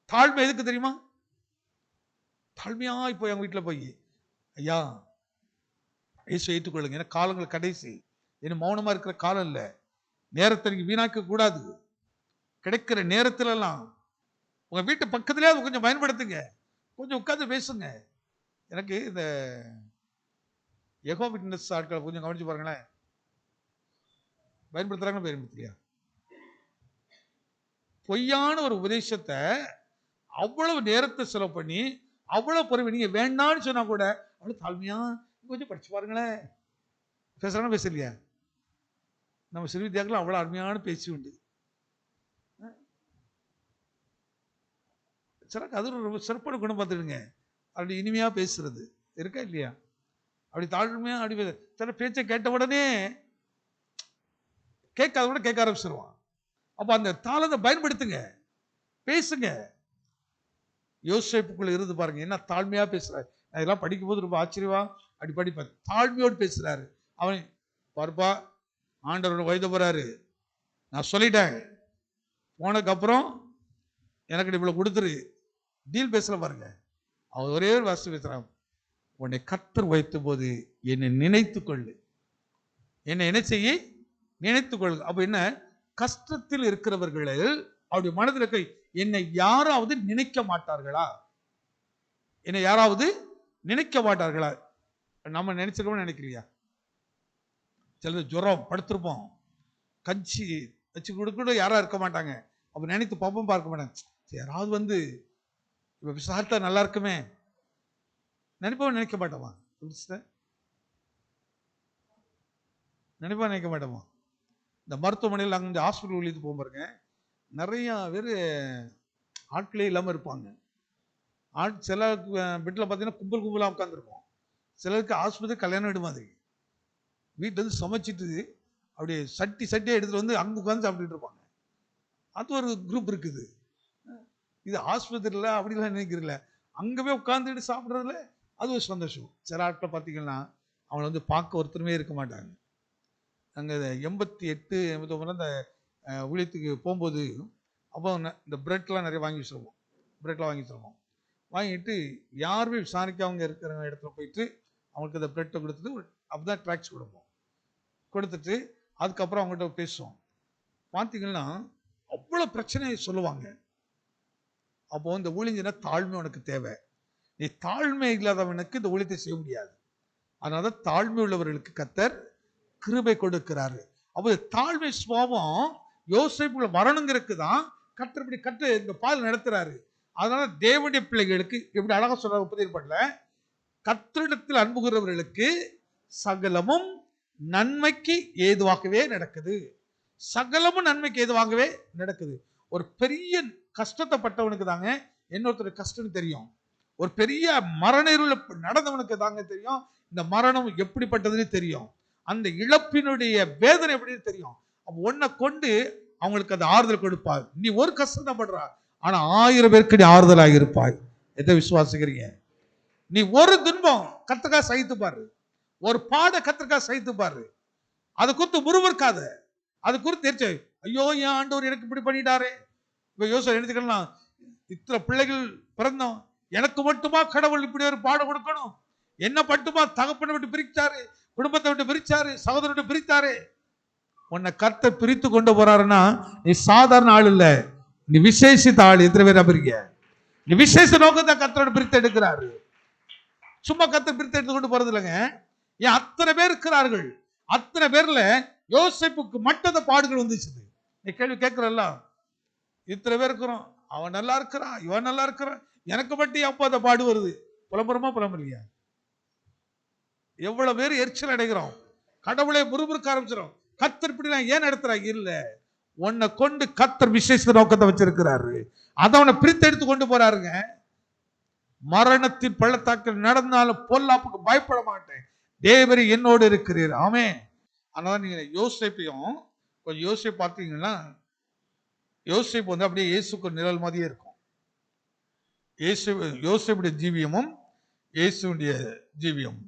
தாழ்மை எதுக்கு தெரியுமா? தாழ்மையா போய் அவங்க வீட்டுல போய், ஐயா இயேசு ஏற்றுக்கொள்ளுங்க, ஏன்னா காலங்கள் கடைசி, என்ன மௌனமா இருக்கிற காலம் இல்ல, நேரத்தை நீங்க வீணாக்க கூடாது. கிடைக்கிற நேரத்துல எல்லாம் உங்க வீட்டு பக்கத்திலே கொஞ்சம் பயன்படுத்துங்க, கொஞ்சம் உட்கார்ந்து பேசுங்க. எனக்கு இந்த யெகோவா விட்னஸ் ஆட்களை கொஞ்சம் கவனிச்சு பாருங்களேன். பயன்படுத்துறாங்கன்னு பயன்படுத்தலையா? பொய்யான ஒரு உபதேசத்தை அவ்வளவு நேரத்தை செலவு பண்ணி அவ்வளவு பொறுமை, நீங்க வேண்டான்னு சொன்னா கூட அவ்வளவு தாழ்மையா கொஞ்சம் படிச்சு பாருங்களேன். பேசுறாங்க பேசலையா? நம்ம சிறுவித்தியாக்கள் அவ்வளவு அருமையான பேச்சு உண்டு. சிறக்கு அது ரொம்ப சிறப்பான குணம் பார்த்துடுங்க. அப்படி இனிமையா பேசுறது இருக்கா இல்லையா? அப்படி தாழ்மையா அப்படி சில பேச்சை கேட்ட உடனே கேட்காத கூட கேட்க ஆரம்பிச்சிருவான். அப்ப அந்த தாளத்தை பயன்படுத்துங்க, பேசுங்க. யோசேப்புக்குள்ள இருந்து பாருங்க, என்ன தாழ்மையா பேசுறாரு. நான் இதெல்லாம் படிக்கும் போது ரொம்ப ஆச்சரியமா அப்படி படிப்பேன். தாழ்மையோடு பேசுறாரு. அவன் பார்ப்பா, ஆண்டவரோட வயது போறாரு, நான் சொல்லிட்டேன், போனதுக்கு அப்புறம் எனக்கு இவ்வளவு கொடுத்துரு, டீல் பேசல பாருங்க. அவன் ஒரே ஒரு வாசி பேசுறான், உன்னை கர்த்தர் வைத்த போது என்னை நினைத்து கொள்ளு, என்னை என்ன செய்ய நினைத்துக் கொள்ளு. அப்ப என்ன, கஷ்டத்தில் இருக்கிறவர்கள் அவருடைய மனதில் இருக்க, என்னை யாராவது நினைக்க மாட்டார்களா, என்னை யாராவது நினைக்க மாட்டார்களா? நம்ம நினைச்சிருக்கோம் நினைக்கிறியா? சில ஜுரம் படுத்திருப்போம், கஞ்சி வச்சு கொடுக்க யாரா இருக்க மாட்டாங்க. அப்ப நினைத்து பாப்போம், பார்க்க மாட்டாங்க. யாராவது வந்து இப்ப விசாரித்தா நல்லா இருக்குமே நினைப்போம், நினைக்க மாட்டோமா? நினைப்பா நினைக்க மாட்டோமா? இந்த மருத்துவமனையில் அங்கே இந்த ஹாஸ்பிட்டல் ஊழியத்து போகும் பாருங்க, நிறைய பேர் ஆட்களே இல்லாமல் இருப்பாங்க. சில பெட்டில் பார்த்தீங்கன்னா கும்பல் கும்பலாக உட்காந்துருப்போம். சிலருக்கு ஆஸ்பத்திரி கல்யாணம் வீடு மாதிரி, வீட்டில் வந்து சமைச்சிட்டு அப்படியே சட்டியாக எடுத்துகிட்டு வந்து அங்கே உட்காந்து சாப்பிட்டுட்டு இருப்பாங்க. அது ஒரு குரூப் இருக்குது. இது ஆஸ்பத்திரியில் அப்படிலாம் நினைக்கிறதில்ல, அங்கே போய் உட்காந்துட்டு சாப்பிட்றதுல அது ஒரு சந்தோஷம். சில ஆட்களை பார்த்தீங்கன்னா அவனை வந்து பார்க்க ஒருத்தருமே இருக்க மாட்டாங்க. அங்கே 88, 89 அந்த ஊழியத்துக்கு போகும்போது அப்போ இந்த பிரெட்லாம் நிறைய வாங்கி வச்சுருவோம். பிரெட்லாம் வாங்கி வச்சுருவோம். வாங்கிட்டு யாருமே விசாரிக்க அவங்க இருக்கிற இடத்துல போயிட்டு அவங்களுக்கு அந்த பிரெட்டை கொடுத்துட்டு அப்போதான் ட்ராக்ஸ் கொடுப்போம். கொடுத்துட்டு அதுக்கப்புறம் அவங்ககிட்ட பேசுவோம். பார்த்தீங்கன்னா அவ்வளோ பிரச்சனையை சொல்லுவாங்க. அப்போ இந்த ஊழியர்னா தாழ்மை உனக்கு தேவை. நீ தாழ்மை இல்லாதவனுக்கு இந்த ஊழியத்தை செய்ய முடியாது. அதனால தான் தாழ்மை உள்ளவர்களுக்கு கர்த்தர் கிருபை கொடுக்கிறாரு. அப்போ தாழ்மை சுபாவம் யோசேப்புல வரணுங்கிறதுக்கு தான் கர்த்தர் இப்படி இந்த பாதை நடத்துறாரு. அதனால தேவனுடைய பிள்ளைகளுக்கு எப்படி அழகா சொல்ற உபதேசப்படல, கர்த்தரிடத்தில் அன்புகிறவர்களுக்கு சகலமும் நன்மைக்கு ஏதுவாகவே நடக்குது. சகலமும் நன்மைக்கு ஏதுவாகவே நடக்குது. ஒரு பெரிய கஷ்டத்தைப்பட்டவனுக்கு தாங்க இன்னொருத்தர் கஷ்டம் தெரியும். ஒரு பெரிய மரண இருள் நடந்தவனுக்கு தாங்க தெரியும் இந்த மரணம் எப்படிப்பட்டதுன்னு தெரியும். அந்த இழப்பினுடைய வேதனை எப்படின்னு தெரியும். அப்ப ஒன்னை கொண்டு அவங்களுக்கு அந்த ஆறுதல் கொடுப்பார். நீ ஒரு கஷ்டம் தான் படுறா, ஆனா 1000 பேருக்கு நீ ஆறுதலாக இருப்பாய். எதை விசுவாசிக்கிறீங்க? நீ ஒரு துன்பம் கர்த்தருக்காக சகித்து பாரு, ஒரு பாட கர்த்தருக்காக சகித்து பாரு. அதை குறித்து முறுமுறுக்காத. அது குறித்து தெரிச்சு, ஐயோ என் ஆண்டவர் எனக்கு இப்படி பண்ணிட்டாரே. இப்ப யோசனை எடுத்துக்கலாம், இத்தனை பிள்ளைகள் பிறந்தோம், எனக்கு மட்டுமா கடவுள் இப்படி ஒரு பாடம் கொடுக்கணும்? என்ன மட்டுமா தகப்பனை விட்டு பிரிச்சாரு, குடும்பத்தை விட்டு பிரிச்சாரு, சகோதரனை விட்டு பிரித்தாரு? உன்னை கர்த்தர் பிரித்து கொண்டு போறாருன்னா நீ சாதாரண ஆள் இல்ல, நீ விசேஷித்த ஆள். எத்தனை பேர் நம்புறீங்க? நீ விசேஷ நோக்கத்தை கர்த்தரோட பிரித்து எடுக்கிறாரு. சும்மா கர்த்தர் பிரித்து எடுத்து கொண்டு போறது இல்லைங்க. ஏன் அத்தனை பேர் இருக்கிறார்கள், அத்தனை பேர்ல யோசேப்புக்கு மட்டும் அந்த பாடுகள் வந்துச்சு. நீ கேள்வி கேட்கிறல்ல, இத்தனை பேர் இருக்கிறோம், அவன் நல்லா இருக்கிறான், இவன் நல்லா இருக்கிறான், எனக்கு மட்டும் அப்போ அந்த பாடு வருது. புலம்புறமா புலம்புறியா? எவ்வளவு பேர் எரிச்சல் அடைகிறோம், கடவுளை முறுமுறுக்க ஆரம்பிச்சிடும். கர்த்தர் இப்படி ஏன் நடத்துறாங்க? இல்ல, உன்னை கொண்டு கர்த்தர் விசேஷ நோக்கத்தை வச்சிருக்கிறாரு. அதை அவனை பிரித்து எடுத்து கொண்டு போறாருங்க. மரணத்தின் பள்ளத்தாக்கில் நடந்தாலும் பொல்லாப்புக்கு பயப்பட மாட்டேன், தேவரே என்னோடு இருக்கிறீர். ஆமென். அதனால நீங்க யோசேப்பையும் கொஞ்சம் யோசிச்சு பார்த்தீங்கன்னா, யோசேப்பு வந்து அப்படியே இயேசுக்கு நிழல் மாதிரியே இருக்கும். யோசேப்புடைய ஜீவியமும் இயேசுடைய ஜீவியம்.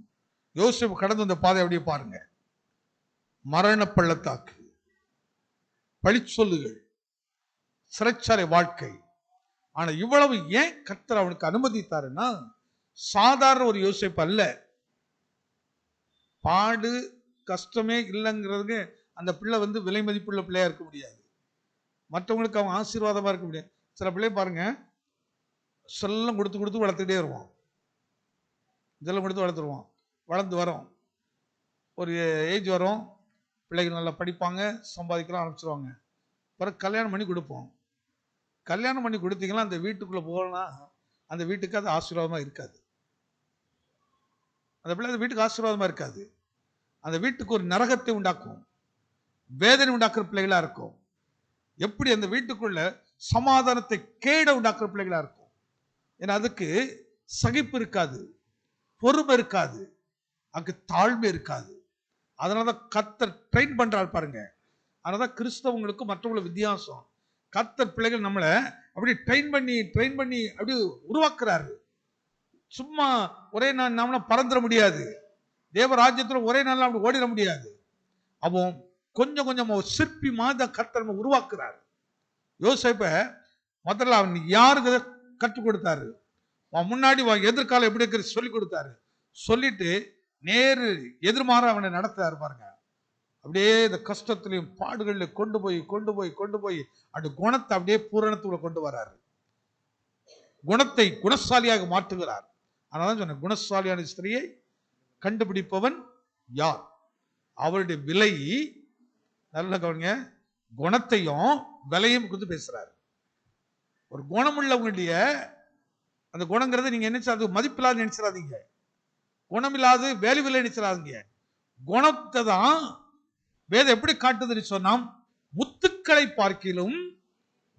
யோசேப்பு கடந்து வந்த பாதை அப்படியே பாருங்க. மரண பள்ளத்தாக்கு, பழிச்சொல்லுகள், சிறைச்சாலை வாழ்க்கை. ஆனா இவ்வளவு ஏன் கர்த்தர் அவனுக்கு அனுமதித்தாருன்னா, சாதாரண ஒரு யோசேப்பு அல்ல. பாடு கஷ்டமே இல்லைங்கிறதுக்கு அந்த பிள்ளை வந்து விலை மதிப்புள்ள பிள்ளையா இருக்க முடியாது. மற்றவங்களுக்கு அவன் ஆசீர்வாதமா இருக்க முடியாது. சில பிள்ளை பாருங்க, செல்லம் கொடுத்து கொடுத்து வளர்த்துக்கிட்டே வருவான், செல்லம் கொடுத்து வளர்த்துருவான். வளர்ந்து வரோம், ஒரு ஏஜ் வரும், பிள்ளைகள் நல்லா படிப்பாங்க, சம்பாதிக்கலாம் ஆரம்பிச்சிருவாங்க. பிறகு கல்யாணம் பண்ணி கொடுப்போம். கல்யாணம் பண்ணி கொடுத்தீங்கன்னா அந்த வீட்டுக்குள்ள போகலன்னா அந்த வீட்டுக்கு அது ஆசீர்வாதமா இருக்காது. அந்த பிள்ளை அந்த வீட்டுக்கு ஆசீர்வாதமா இருக்காது. அந்த வீட்டுக்கு ஒரு நரகத்தை உண்டாக்கும், வேதனை உண்டாக்குற பிள்ளைகளா இருக்கும். எப்படி அந்த வீட்டுக்குள்ள சமாதானத்தை கேட உண்டாக்குற பிள்ளைகளா இருக்கும். ஏன்னா அதுக்கு சகிப்பு இருக்காது, பொறுமை இருக்காது, அதுக்கு தாழ்மை இருக்காது. அதனாலதான் கர்த்தர் ட்ரெயின் பண்றாரு பாருங்க. அதனாலதான் கிறிஸ்தவங்களுக்கும் மற்றவங்களுக்கு வித்தியாசம். கர்த்தர் பிள்ளைகள் நம்மளை அப்படி ட்ரெயின் பண்ணி அப்படி உருவாக்குறாரு. சும்மா ஒரே நாள் நாம பறந்துட முடியாது, தேவராஜ்யத்தில் ஒரே நாள் அப்படி ஓடிட முடியாது. அப்போ கொஞ்சம் கொஞ்சம் சிற்பி மாதிரி கர்த்தர் நம்ம உருவாக்குறாரு. யோசேப்ப முதல்ல அவன் யாருக்கு கற்றுக் கொடுத்தாரு, முன்னாடி எதிர்காலம் எப்படி இருக்கிறது சொல்லி கொடுத்தாரு. சொல்லிட்டு நேரு எதிர்மாற அவனை நடத்துறாரு பாருங்க. அப்படியே இந்த கஷ்டத்திலையும் பாடுகளில் கொண்டு போய் அப்படி குணத்தை அப்படியே பூரணத்துக்குள்ள கொண்டு வராரு. குணத்தை குணசாலியாக மாற்றுகிறார். அதனால சொன்ன, குணசாலியான ஸ்திரியை கண்டுபிடிப்பவன் யார்? அவருடைய விலை நல்ல கவனிங்க, குணத்தையும் விலையும் கொடுத்து பேசுறாரு. ஒரு குணமுள்ளவங்களுடைய அந்த குணங்கிறது நீங்க என்ன, அது மதிப்பில்லாத நினைச்சிடாதீங்க, குணமில்லாது வேல்யூவில்லை நினைச்சிடாதீங்க. குணத்தை தான் வேதம் எப்படி காட்டுதுன்னு சொன்னா, முத்துக்களை பார்க்கிலும்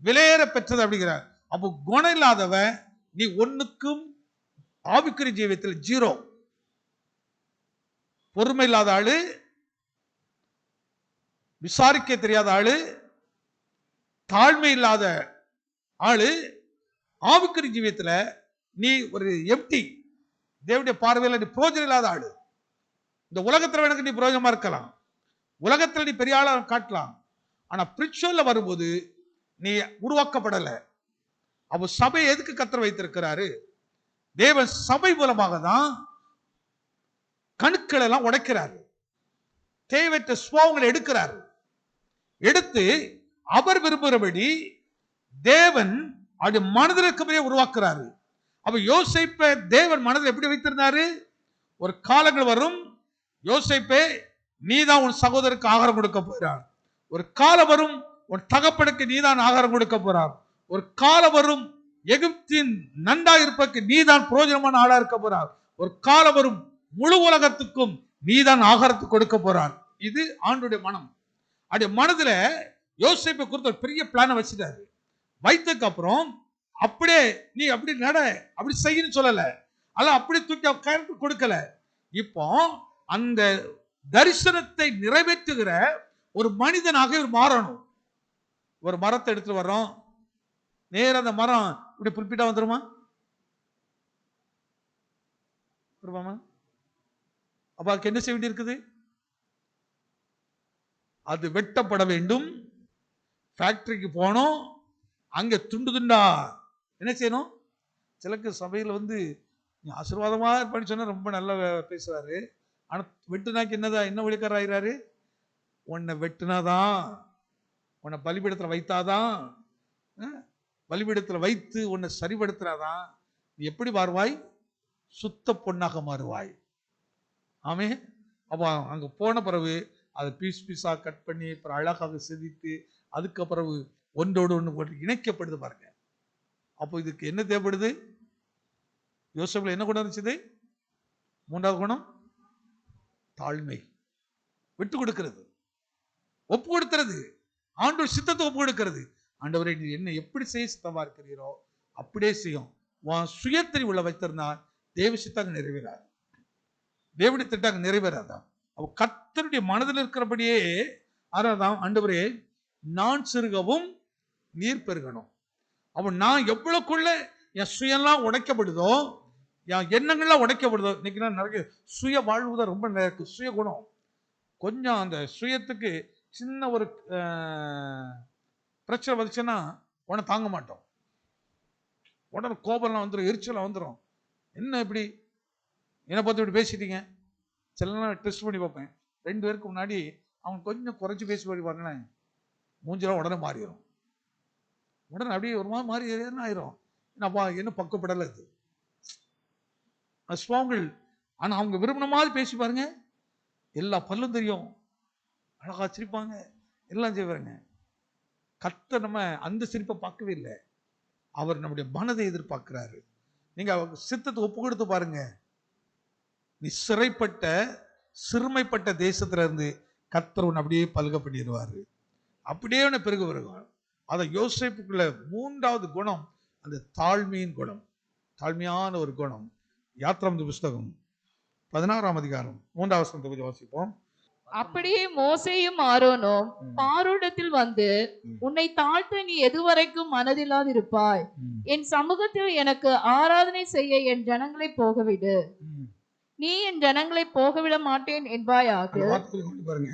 விலையேற பெற்றது அப்படிங்கிறார். அப்போ குணம் இல்லாதவன் நீ ஒண்ணுக்கும் ஆவிக்குரிய ஜீவியத்தில் ஜீரோ. பொறுமை இல்லாத ஆளு, விசாரிக்க தெரியாத ஆளு, தாழ்மை இல்லாத ஆளு, ஆவிக்குரிய ஜீவியத்துல நீ ஒரு எம்டி, தேவனுடைய பார்வையில் நீ பிரயோஜனம் இல்லாத ஆளு. இந்த உலகத்துல எனக்கு நீ பிரயோஜனமா இருக்கலாம், உலகத்துல நீ பெரிய ஆளா காட்டலாம், ஆனா பிரிச்சுவல்ல வரும்போது நீ உருவாக்கப்படல. அப்போ சபை எதுக்கு கர்த்தர் வைத்திருக்கிறாரு? தேவன் சபை மூலமாக தான் கணுக்கள் எல்லாம் உடைக்கிறாரு, தேவையற்ற சுபாவங்களை எடுக்கிறாரு. எடுத்து அவர் விரும்புகிறபடி தேவன் அது மனதில் இருக்கபடியே உருவாக்குறாரு. அப்ப யோசேப்பை தேவன் மனதில் எப்படி வைத்திருந்தாரு? ஒரு காலங்கள் வரும், யோசேப்பே நீதான் உன் சகோதரருக்கு ஆகாரம் கொடுக்க போறார். ஒரு காலம் வரும், உன் தகப்பனுக்கு நீதான் ஆகாரம் கொடுக்க போறார். ஒரு காலம் வரும், எகிப்தின் நண்டா இருப்பதற்கு நீதான் பிரயோஜனமான ஆளா இருக்க போறார். ஒரு காலம் வரும், முழு உலகத்துக்கும் நீதான் ஆகாரத்தை கொடுக்க போறார். இது ஆண்டுடைய மனம். அப்படி மனதுல யோசேப்பை குறித்து ஒரு பெரிய பிளானை வச்சுட்டாரு. வைத்ததுக்கு அப்புறம் அப்படியே நீ அப்படி நட, அப்படி செய்யன்னு சொல்லல, அல்ல அப்படி தூக்கி கொடுக்கல. இப்போ அந்த தரிசனத்தை நிறைவேற்றுகிற ஒரு மனிதனாக இவர் மாறணும். ஒரு மரத்தை எடுத்து வர்றோம், நேர அந்த மரம் இப்படி புல்பிட்டா வந்துருமா? அப்ப அதுக்கு என்ன செய்ய வேண்டி இருக்குது? அது வெட்டப்பட வேண்டும். ஃபேக்டரிக்கு போனோம், அங்க துண்டு துண்டா என்ன செய்யணும்? சிலக்கு சபையில் ஆசீர்வாதமா இருப்பான்னு சொன்னா ரொம்ப நல்லா பேசுவாரு. ஆனா வெட்டுனாக்கு என்ன ஒழிக்கார ஆகிறாரு? உன்னை வெட்டுனாதான், உன்னை பலிபீடத்தில் வைத்தாதான், பலிபீடத்தில் வைத்து உன்னை சரிபடுத்தினாதான் நீ எப்படி மாறுவாய்? சுத்த பொன்னாக மாறுவாய். ஆமே. அப்போ அங்க போன பிறகு அதை பீஸ் பீஸா கட் பண்ணி அப்புறம் அழகாக செதித்து அதுக்கு பிறகு ஒன்றோடு ஒன்று இணைக்கப்படுது பாருங்க. அப்போ இதுக்கு என்ன தேவைப்படுது? யோசேப்புல என்ன குணம் இருந்துச்சு? மூன்றாவது குணம் தாழ்மை, விட்டு கொடுக்கிறது, ஒப்பு கொடுக்கிறது, ஆண்டவர் சித்தத்தை ஒப்பு கொடுக்கிறது. ஆண்டவரை நீ என்ன எப்படி செய்ய சித்தமா இருக்கிறீரோ அப்படியே செய்யும். சுயத்தை உள்ள வைத்திருந்தால் தேவ சித்தம் நிறைவேறாது, தேவனுடைய திட்டம் நிறைவேறாதான். அவ கர்த்தருடைய மனதில் இருக்கிறபடியே அதான் ஆண்டவரே நான் சிறுகவும் நீர் பெருகணும். அவன் நான் எவ்வளவுக்குள்ள என் சுயெல்லாம் உடைக்கப்படுதோ, என் எண்ணங்கள்லாம் உடைக்கப்படுதோ. இன்னைக்கு நான் நிறைய சுய வாழ்வுதான் ரொம்ப இருக்கு. சுய குணம் கொஞ்சம் அந்த சுயத்துக்கு சின்ன ஒரு பிரச்சனை வந்துச்சுன்னா உடனே தாங்க மாட்டோம். உடனே கோபம்லாம் வந்துடும், எரிச்சலாம் வந்துடும். என்ன இப்படி என்னை பார்த்து இப்படி பேசிட்டீங்க? சில நேரம் டெஸ்ட் பண்ணி பார்ப்பேன். 2 பேருக்கு முன்னாடி அவங்க கொஞ்சம் குறைச்சி பேசி பாருங்களேன், மூஞ்செல்லாம் உடனே மாறிடும். உடனே அப்படியே ஒரு மாதிரி மாறி என்ன ஆயிரும்? என்னப்பா என்ன பக்கப்படலை அது சுவாங்கள். ஆனால் அவங்க விரும்பின மாதிரி பேசி பாருங்க, எல்லா பல்லும் தெரியும், அழகா சிரிப்பாங்க, எல்லாம் செய்வாங்க. கர்த்தர் நம்ம அந்த சிரிப்பை பார்க்கவே இல்லை. அவர் நம்முடைய மனதை எதிர்பார்க்கிறாரு. நீங்க சித்தத்தை ஒப்பு கொடுத்து பாருங்க. நீ சிறுமைப்பட்ட தேசத்துல இருந்து கர்த்தர் உன்னை அப்படியே பல்க பண்ணிடுவாரு. அப்படியே உன்னை பெருக வருவார். அதை யோசேப்புக்குள்ள 3வது குணம் அந்த தாழ்மையின் குணம், தாழ்மையான ஒரு குணம். யாத்திராகம புஸ்தகம் 16ஆம் அதிகாரம் 3வது வசனத்தை வாசிப்போம்.
அப்படியே மோசேயும் ஆரோனும் பார்வோனிடத்தில் வந்து, உன்னை தாழ்த்த நீ எதுவரைக்கும் மனதில்லாதிருப்பாய்? என் சமூகத்தில் எனக்கு ஆராதனை செய்ய என் ஜனங்களை போகவிடு, நீ என் ஜனங்களை போகவிட மாட்டேன் என்பாயாக.
பாருங்க.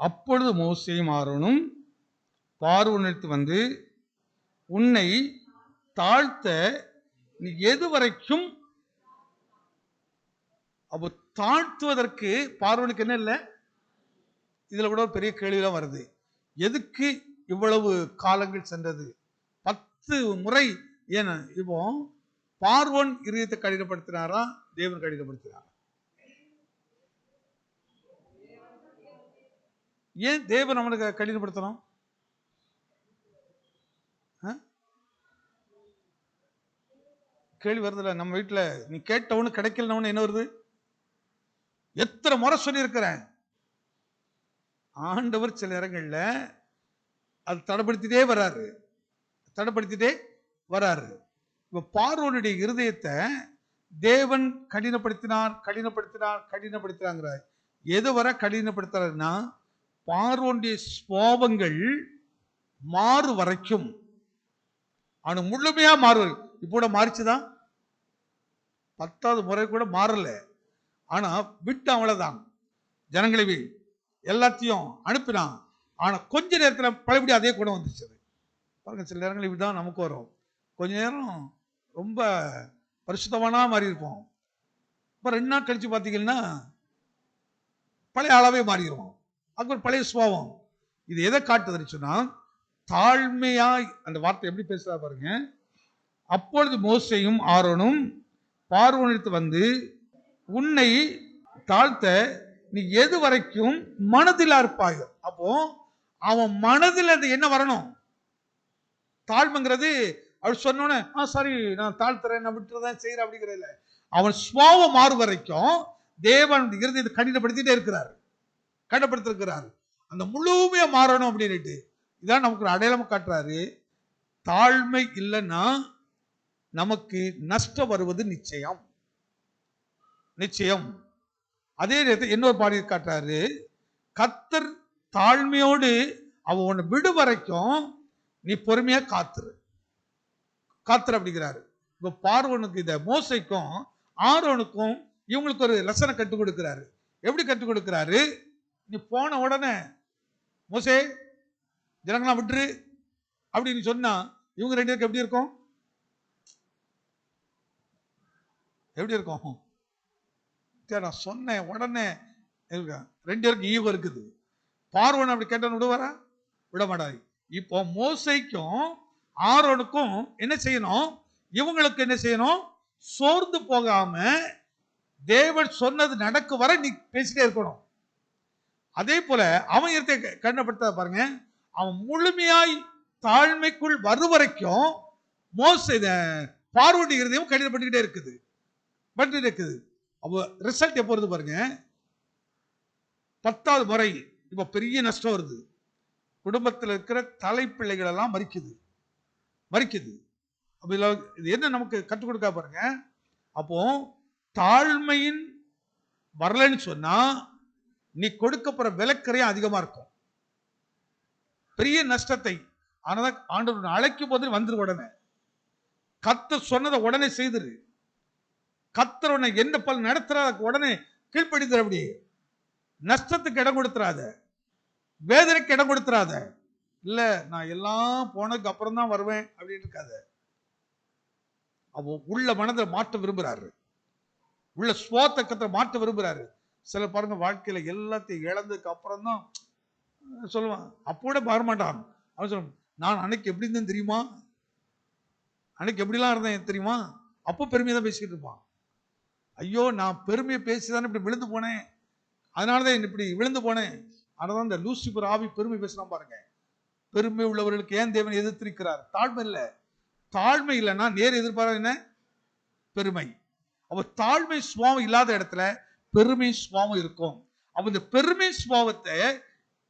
அப்பொழுது மோசேயும் ஆரோனும் பார்வோனிடத்தில் வந்து, உன்னை தாழ்த்த நீ எதுவரைக்கும். அப்போ தாழ்த்துவதற்கு பார்வோனுக்கு என்ன இல்லை? இதுல கூட ஒரு பெரிய கேள்விலாம் வருது. எதுக்கு இவ்வளவு காலங்கள் சென்றது? 10 முறை. ஏன்னா இப்போ பார்வோன் இதயத்தை கடினப்படுத்தினாரா, தேவன் கடினப்படுத்தினாரா? ஏன் தேவன் அவனுக்கு கடினப்படுத்தணும்? கேள்வி வருதுல்ல நம்ம வீட்டுல. நீ கேட்டவனு கிடைக்கலன்னு என்ன வருது? எத்தனை முறை சொல்லியிருக்கிறேன். ஆண்டவர் சில நேரங்கள்ல அது தடைப்படுத்திட்டே வராரு. இப்ப பார்வோனுடைய இருதயத்தை தேவன் கடினப்படுத்தினாங்கிறார். எது வரை கடினப்படுத்துறாருன்னா, பார்வோனுடைய சுபாவங்கள் மாறு வரைக்கும். அவனு முழுமையா மாறு. இப்போ மாறிச்சுதான், 10வது முறை கூட மாறல. ஆனா விட்டு அவ்வளவுதான், ஜனங்களை எல்லாத்தையும் அனுப்பினான். ஆனா கொஞ்ச நேரத்தில் பழையபடி அதே குணம் வந்துச்சு. பாருங்க, சில நேரங்கள் இப்படிதான் நமக்கு வரும். கொஞ்ச நேரம் ரொம்ப பரிசுத்தமானா மாதிரி இருப்போம். இப்போ 2 நாள் கழிச்சு பார்த்தீங்கன்னா பழைய ஆளாவே மாறிடுவோம். அது ஒரு பழைய சுபாவம். இது எதை காட்டுதுன்னு சொன்னா, தாழ்மையாய். அந்த வார்த்தை எப்படி பேசுறா பாருங்க. அப்பொழுது மோசேயும் ஆரோனும் பார்வோனிடத்தில் வந்து, உன்னை தாழ்த்த நீ எது வரைக்கும் மனதில் இருப்பாய். அப்போ அவன் மனதில் அது என்ன வரணும்? தாழ்மைங்கிறது அவர் சொன்னோன்னே சாரி நான் தாழ்த்துறேன், நான் விட்டுறேன் செய்யறேன் அப்படிங்கிறத. அவன் சுபாவம் மாறு வரைக்கும் தேவன் இருதயத்தை கடினப்படுத்திருக்கிறார். அந்த முழுமையா மாறணும் அப்படின்னுட்டு இதான் நமக்கு ஒரு அடையாளம் காட்டுறாரு. தாழ்மை இல்லைன்னா நமக்கு நஷ்டம் வருவது நிச்சயம். அதே நேரத்தில் இன்னொரு பாடி காட்டுறாரு. கர்த்தர் தாழ்மையோடு அவன் உன்னை விடு வரைக்கும் நீ பொறுமையா காத்துரு. காத்துற அப்படிங்கிறாரு. இப்ப பார்வோனுக்கு இத மோசைக்கும் ஆரோனுக்கும் இவங்களுக்கு ஒரு லெசனை கற்றுக் கொடுக்கிறாரு. எப்படி கற்றுக் கொடுக்கிறாரு? நீ போன உடனே மோசே ஜனங்களாம் விட்டுரு அப்படின்னு சொன்னா இவங்க ரெண்டு பேருக்கு எப்படி இருக்கும்? எப்படி இருக்கும்? நான் சொன்னேன் உடனே ரெண்டு பேருக்கு ஈகோ இருக்குது. பார்வோன் அப்படி கேட்டான்னு விடுவாரா? விட மாட்டாரு. இப்போ மோசைக்கும் ஆரோனுக்கும் என்ன செய்யணும்? இவங்களுக்கு என்ன செய்யணும்? சோர்ந்து போகாம தேவன் சொன்னது நடக்கும் வரை நீ பேசிட்டே இருக்கணும். அதே போல அவன் இருக்க கண்ணப்படுத்த பாருங்க, அவன் முழுமையாய் தாழ்மைக்குள் வரும் வரைக்கும் மோசை பார்வோனுடைய இருதயம் கடினப்பட்டுக்கிட்டே இருக்குது. அப்போ ரிசல்ட் எப்போ வருது பாருங்க, 10வது முறை இப்ப பெரிய நஷ்டம் வருது. குடும்பத்தில் இருக்கிற தலைப்பிள்ளைகள் எல்லாம் மறிக்குது. அப்ப இது என்ன நமக்கு கற்றுக் கொடுக்க பாருங்க. அப்போ தாழ்மையின் வரலன்னு சொன்னா நீ கொடுக்க போற விலக்கரையும் அதிகமா இருக்கும். பெரிய நஷ்டத்தை ஆனதான் ஆண்டவர் அழைக்கும் போது வந்துரு. உடனே கர்த்தர் சொன்னதை உடனே செய்திரு. கர்த்தர் உன்னை எந்த பல் நடத்துறாத உடனே கீழ்ப்படிந்துற. அப்படி நஷ்டத்துக்கு இடம் கொடுத்துறாத, வேதனைக்கு இடம் கொடுத்துறாத. இல்ல நான் எல்லாம் போனதுக்கு அப்புறம் தான் வருவேன் அப்படின்னு இருக்காத. அவ உள்ள மனதை மாற்ற விரும்புறாரு, உள்ள சுவாத்த கத்தை மாற்ற விரும்புறாரு. சில பாருங்க வாழ்க்கையில எல்லாத்தையும் இழந்ததுக்கு அப்புறம் தான் சொல்லுவான், அப்போ கூட வரமாட்டான். அவன் சொல்லுவான், நான் அன்னைக்கு எப்படி இருந்தேன் தெரியுமா, அன்னைக்கு எப்படிலாம் இருந்தேன் தெரியுமா. அப்போ பெருமையை தான் பேசிக்கிட்டு இருப்பான். ஐயோ நான் பெருமையை பேசிதானே இப்படி விழுந்து போனேன், அதனாலதான் இப்படி விழுந்து போனேன். அதனால இந்த லூசிபர் ஆவி பெருமை பேசலாம் பாருங்க. பெருமை உள்ளவர்களுக்கு ஏன் தேவன் எதிர்த்திருக்கிறார்? தாழ்மை இல்லை. தாழ்மை இல்லைன்னா நேர் எதிர்பார்க்க என்ன? பெருமை. அப்ப தாழ்மை சுவாவம் இல்லாத இடத்துல பெருமை சுவாவம் இருக்கும். அப்ப இந்த பெருமை சுவாவத்தை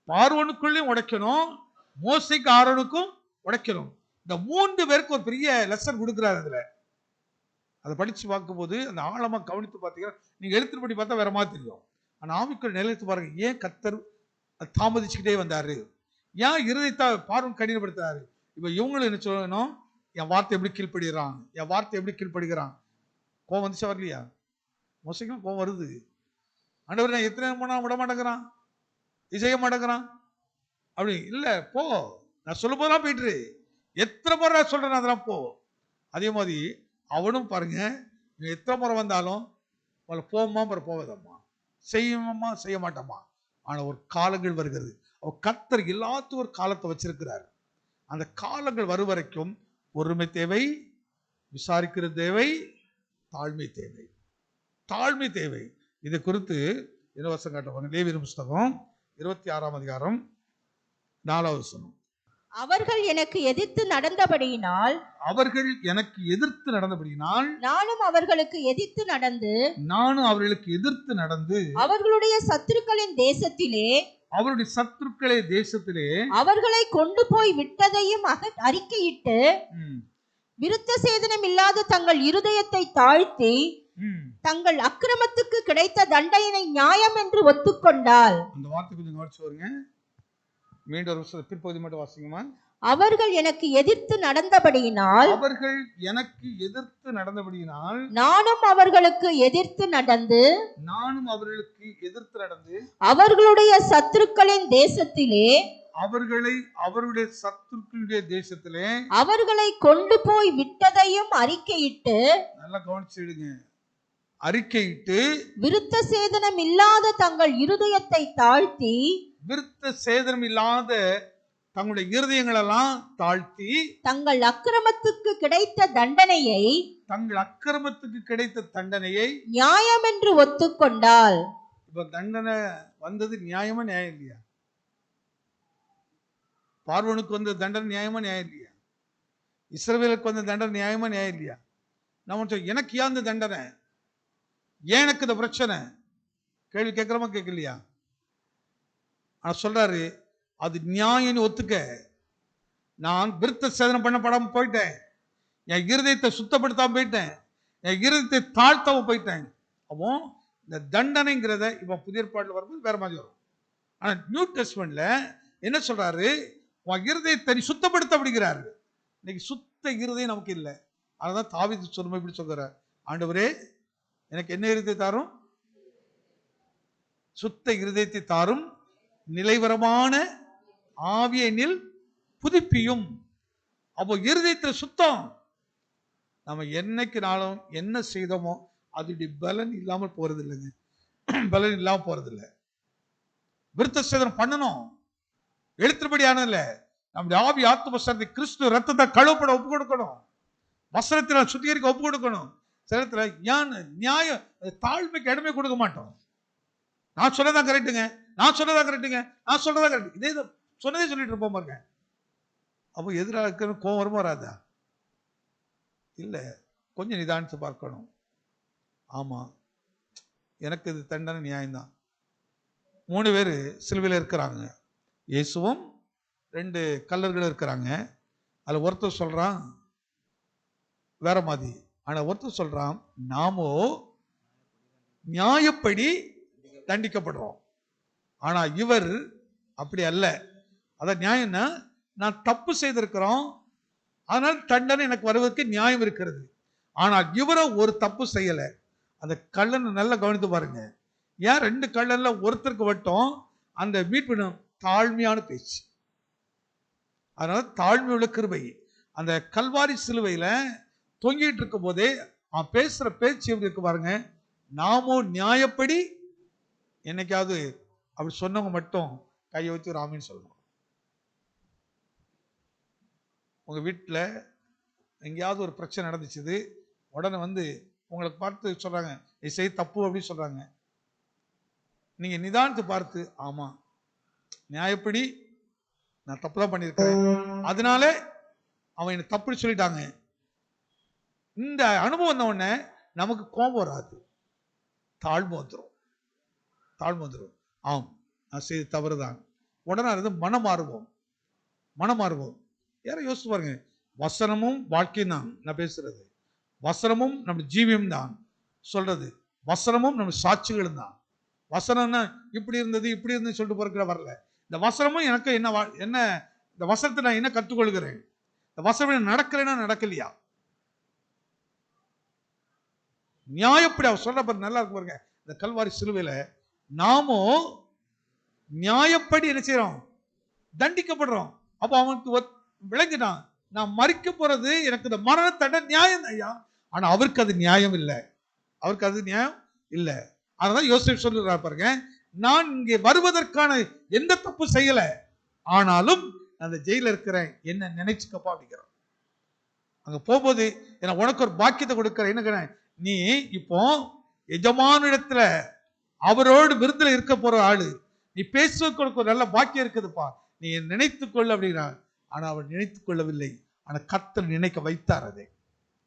பார்வோனுக்குள்ளேயும் உடைக்கணும், மோசைக்கு ஆரோனுக்கும் உடைக்கணும். இந்த 3 பேருக்கு ஒரு பெரிய லெசன் கொடுக்கிறார். அதுல அதை படிச்சு பார்க்கும் போது அந்த ஆழமா கவனித்து பார்த்தீங்கன்னா நீங்க எழுத்துப்படி பார்த்தா வேற மாதிரி தெரியும். ஆனா ஆவிக்குள் நிலைத்து பாருங்க, ஏன் கர்த்தர் தாமதிச்சுக்கிட்டே வந்தாரு, ஏன் இருதயத்தை பார்வன் கடினப்படுத்துறாரு. இப்ப இவங்களும் என்ன சொல்லணும்? என் வார்த்தை எப்படி கீழ்ப்படுகிறான், என் வார்த்தை எப்படி கீழ்ப்படுகிறான். கோவம் வந்துச்சா வரலையா? மோசைக்கும் கோவம் வருது. ஆண்டவர் நான் எத்தனை போனா விட மாட்டேங்கிறான், செய்ய மாட்டேங்கிறான். அப்படி இல்ல, போ, நான் சொல்லும் போதெல்லாம் போயிட்டு எத்தனை முறை நான் சொல்றேன் அதெல்லாம் போ. அதே மாதிரி அவனும் பாருங்க, எத்தனை முறை வந்தாலும் போமா போவதம்மா, செய்யுமா செய்ய மாட்டோமா. ஆனா ஒரு காலங்கள் வருகிறது. அவர் கர்த்தர் எல்லாத்துக்கும் ஒரு காலத்தை வச்சிருக்கிறார். அந்த காலங்கள் வரும் வரைக்கும் பொறுமை தேவை, விசாரிக்கிற தேவை, தாழ்மை தேவை. இதை குறித்து இலவசம் காட்டுவாங்க. லேவியர் புஸ்தகம் 26ஆம் அதிகாரம் 4வது வசனம்.
அவர்கள் எனக்கு எதிர்த்து நடந்தபடியினால் நானும் அவர்களுக்கு எதிர்த்து நடந்து அவர்களுடைய சத்துருக்களின் தேசத்திலே அவர்களை கொண்டு போய் விட்டதையும் அறிக்கையிட்டு விருத்த சேதனம் இல்லாத தங்கள் இருதயத்தை தாழ்த்தி தங்கள் அக்கிரமத்துக்கு கிடைத்த தண்டனை நியாயம் என்று ஒத்துக்கொண்டால். அந்த வார்த்தை கொஞ்சம் கவனிச்சு பாருங்க. மீண்டும் பிற்பகுதி மட்டும் வாசிங்கம்மா. அவர்கள் எனக்கு எதிர்த்து நடந்தபடியினால் நானும் அவர்களுக்கு எதிர்த்து நடந்து அவர்களுடைய சத்துருக்களின் தேசத்திலே அவர்களை கொண்டு போய் விட்டதையும் அறிக்கையிட்டு, நல்லா கவனிச்சிடுங்க, அறிக்கையிட்டு விருத்த சேதனம் இல்லாத தங்கள் இருதயத்தை தாழ்த்தி, விருத்த சேதனம் இல்லாத தங்களுடைய இருதயங்களெல்லாம் தாழ்த்தி தங்கள் அக்கிரமத்துக்கு கிடைத்த தண்டனையை நியாயம் என்று ஒத்துக்கொண்டால். இப்ப தண்டனை வந்தது நியாயமா நியாயம் இல்லையா? பார்வோனுக்கு வந்த தண்டனை நியாயமா நியாயம் இல்லையா? இஸ்ரவேலுக்கு வந்த தண்டனை நியாயமா நியாயம் இல்லையா? நம்ம எனக்கு ஏன் இந்த தண்டனை, ஏன் எனக்கு இந்த பிரச்சனை கேள்வி கேட்கிறோமா கேட்கலையா? ஆனா சொல்றாரு அது நியாயம் ஒத்துக்க. நான் விருத்த சேதனம் பண்ணப்படாம போயிட்டேன், என் இருதயத்தை சுத்தப்படுத்தாம போயிட்டேன், என் இருதயத்தை தாழ்த்தாம போயிட்டேன். அப்போ இந்த தண்டனைங்கிறத இப்ப புதிய ஏற்பாடுல வரும்போது வேற மாதிரி வரும். ஆனா நியூ டெஸ்ட்மெண்ட்ல என்ன சொல்றாரு? உன் இருதயத்தை சுத்தப்படுத்த அப்படிங்கிறாரு. இன்னைக்கு
சுத்த இருதயம் நமக்கு இல்லை. அதனால தாவீது சொல்லும்போது இப்படி சொல்கிறார், ஆண்டவரே எனக்கு என்ன இருதயத்தை தாரும்? சுத்த இருதயத்தை தாரும், நிலைவரமான ஆவியனில் புதுப்பியும். அப்போ இருதயத்தில் சுத்தம். நம்ம என்னைக்கு நாளும் என்ன செய்தோமோ அதோடைய பலன் இல்லாமல் போறது இல்லைங்க. பலன் இல்லாமல் போறது இல்லை. விருத்த சேதனம் பண்ணணும், எழுத்துப்படியானதில்ல. நம்முடைய ஆவி ஆத்ம சரீரத்தை கிறிஸ்து ரத்தத்தை கழுவப்பட ஒப்பு கொடுக்கணும், வசனத்தில் சுத்திகரிக்க ஒப்பு கொடுக்கணும். சில நியாயம் தாழ்மைக்கு இடமே கொடுக்க மாட்டோம். நான் சொன்னதான் கரெக்டுங்க, நான் சொன்னதான் கரெக்டுங்க, நான் சொன்னதான் கரெக்ட், இதே சொன்னதே சொல்லிட்டு இருப்போம் பாருங்க. அப்போ எதிராக இருக்கிற கோவம் வருமா வராதா? இல்லை, கொஞ்சம் நிதானித்து பார்க்கணும். ஆமா, எனக்கு இது தண்டனை நியாயம்தான். 3 பேர் சிலுவையில் இருக்கிறாங்க, இயேசுவும் 2 கல்லர்கள் இருக்கிறாங்க. அதில் ஒருத்தர் சொல்றான் வேற மாதிரி, ஆனா ஒருத்தர் சொல்றான் நாமோ நியாயப்படி தண்டிக்கப்படுறோம். ஆனா இவர் அப்படி அல்ல. அதான் நியாயம்னா, நான் தப்பு செய்திருக்கிறோம், அதனால் தண்டனை எனக்கு வருவதற்கு நியாயம் இருக்கிறது. ஆனால் இவரை ஒரு தப்பு செய்யல. அந்த கள்ளனை நல்லா கவனித்து பாருங்க. ஏன் 2 கள்ளன்ல ஒருத்தருக்கு வட்டம் அந்த மீட்பு தாழ்மையான பேச்சு. அதனால தாழ்மை உள்ள கிருபை. அந்த கல்வாரி சிலுவையில தொங்கிட்டு இருக்கும் போதே அவன் பேசுற பேச்சு எப்படி இருக்கு பாருங்க. நாமோ நியாயப்படி, என்னைக்காவது அப்படி சொன்னவங்க மட்டும் கையை வச்சு ராமின்னு சொல்லணும். உங்க வீட்டில் எங்கேயாவது ஒரு பிரச்சனை நடந்துச்சுது, உடனே வந்து உங்களை பார்த்து சொல்றாங்க நீ செய்ய தப்பு அப்படின்னு சொல்றாங்க. நீங்க நிதானித்து பார்த்து, ஆமா நியாயப்படி நான் தப்பு தான் பண்ணியிருக்கிறேன், அதனால அவன் என்ன தப்புன்னு சொல்லிட்டாங்க. இந்த அனுபவம் வந்த உடனே நமக்கு கோபம் வராது, தாழ்வு வந்துடும். தாழ்வு வந்துடும். ஆம், நான் செய்த தவறுதான். உடனே அது மனம் மாறுவோம். மனம் மாறுவோம். யாரும் யோசிச்சு பாருங்க, வசனமும் வாழ்க்கையும் தான் நான் பேசுறது, வசனமும் நம்ம ஜீவியம் தான் சொல்றது, வசனமும் நம்ம சாட்சிகளும் தான். வசனம்னா இப்படி இருந்தது இப்படி இருந்தது சொல்லிட்டு போறதுல வரல. இந்த வசனமும் எனக்கு என்ன இந்த வசனத்தை நான் என்ன கற்றுக்கொள்கிறேன், இந்த வசனம் நடக்கலைன்னா நடக்கலையா, நியாயப்படி அவர் சொல்ற பாரு, நல்லா இருக்கு பாருங்க. இந்த கல்வாரி சிலுவையில நாமோ நியாயப்படி என்ன செய்யறோம், தண்டிக்கப்படுறோம். அப்போ அவனுக்கு விளங்கினான், நான் மறிக்க போறது எனக்கு இந்த மரண தண்டனை நியாயம் ஐயா, ஆனா அவருக்கு அது நியாயம் இல்லை, அவருக்கு அது நியாயம் இல்லை. அதனால யோசிச்சு சொல்லுறாரு பாருங்க, நான் இங்கே வருவதற்கான எந்த தப்பு செய்யல, ஆனாலும் அந்த ஜெயில இருக்கிறேன், என்ன நினைச்சுக்கப்பா அப்படிங்கிறான். அங்க போகும்போது என்ன உனக்கு ஒரு பாக்கியத்தை கொடுக்கிற, என்ன நீ இப்போ எஜமான இடத்துல அவரோடு விருதுல இருக்க போற ஆளு, நீ பேசுவதற்கு ஒரு நல்ல பாக்கியம் இருக்குதுப்பா, நீ நினைத்துக் கொள்ள அப்படிங்கிறான். ஆனா அவர் நினைத்துக் கொள்ளவில்லை, ஆனா கர்த்தர் நினைக்க வைத்தார், அதை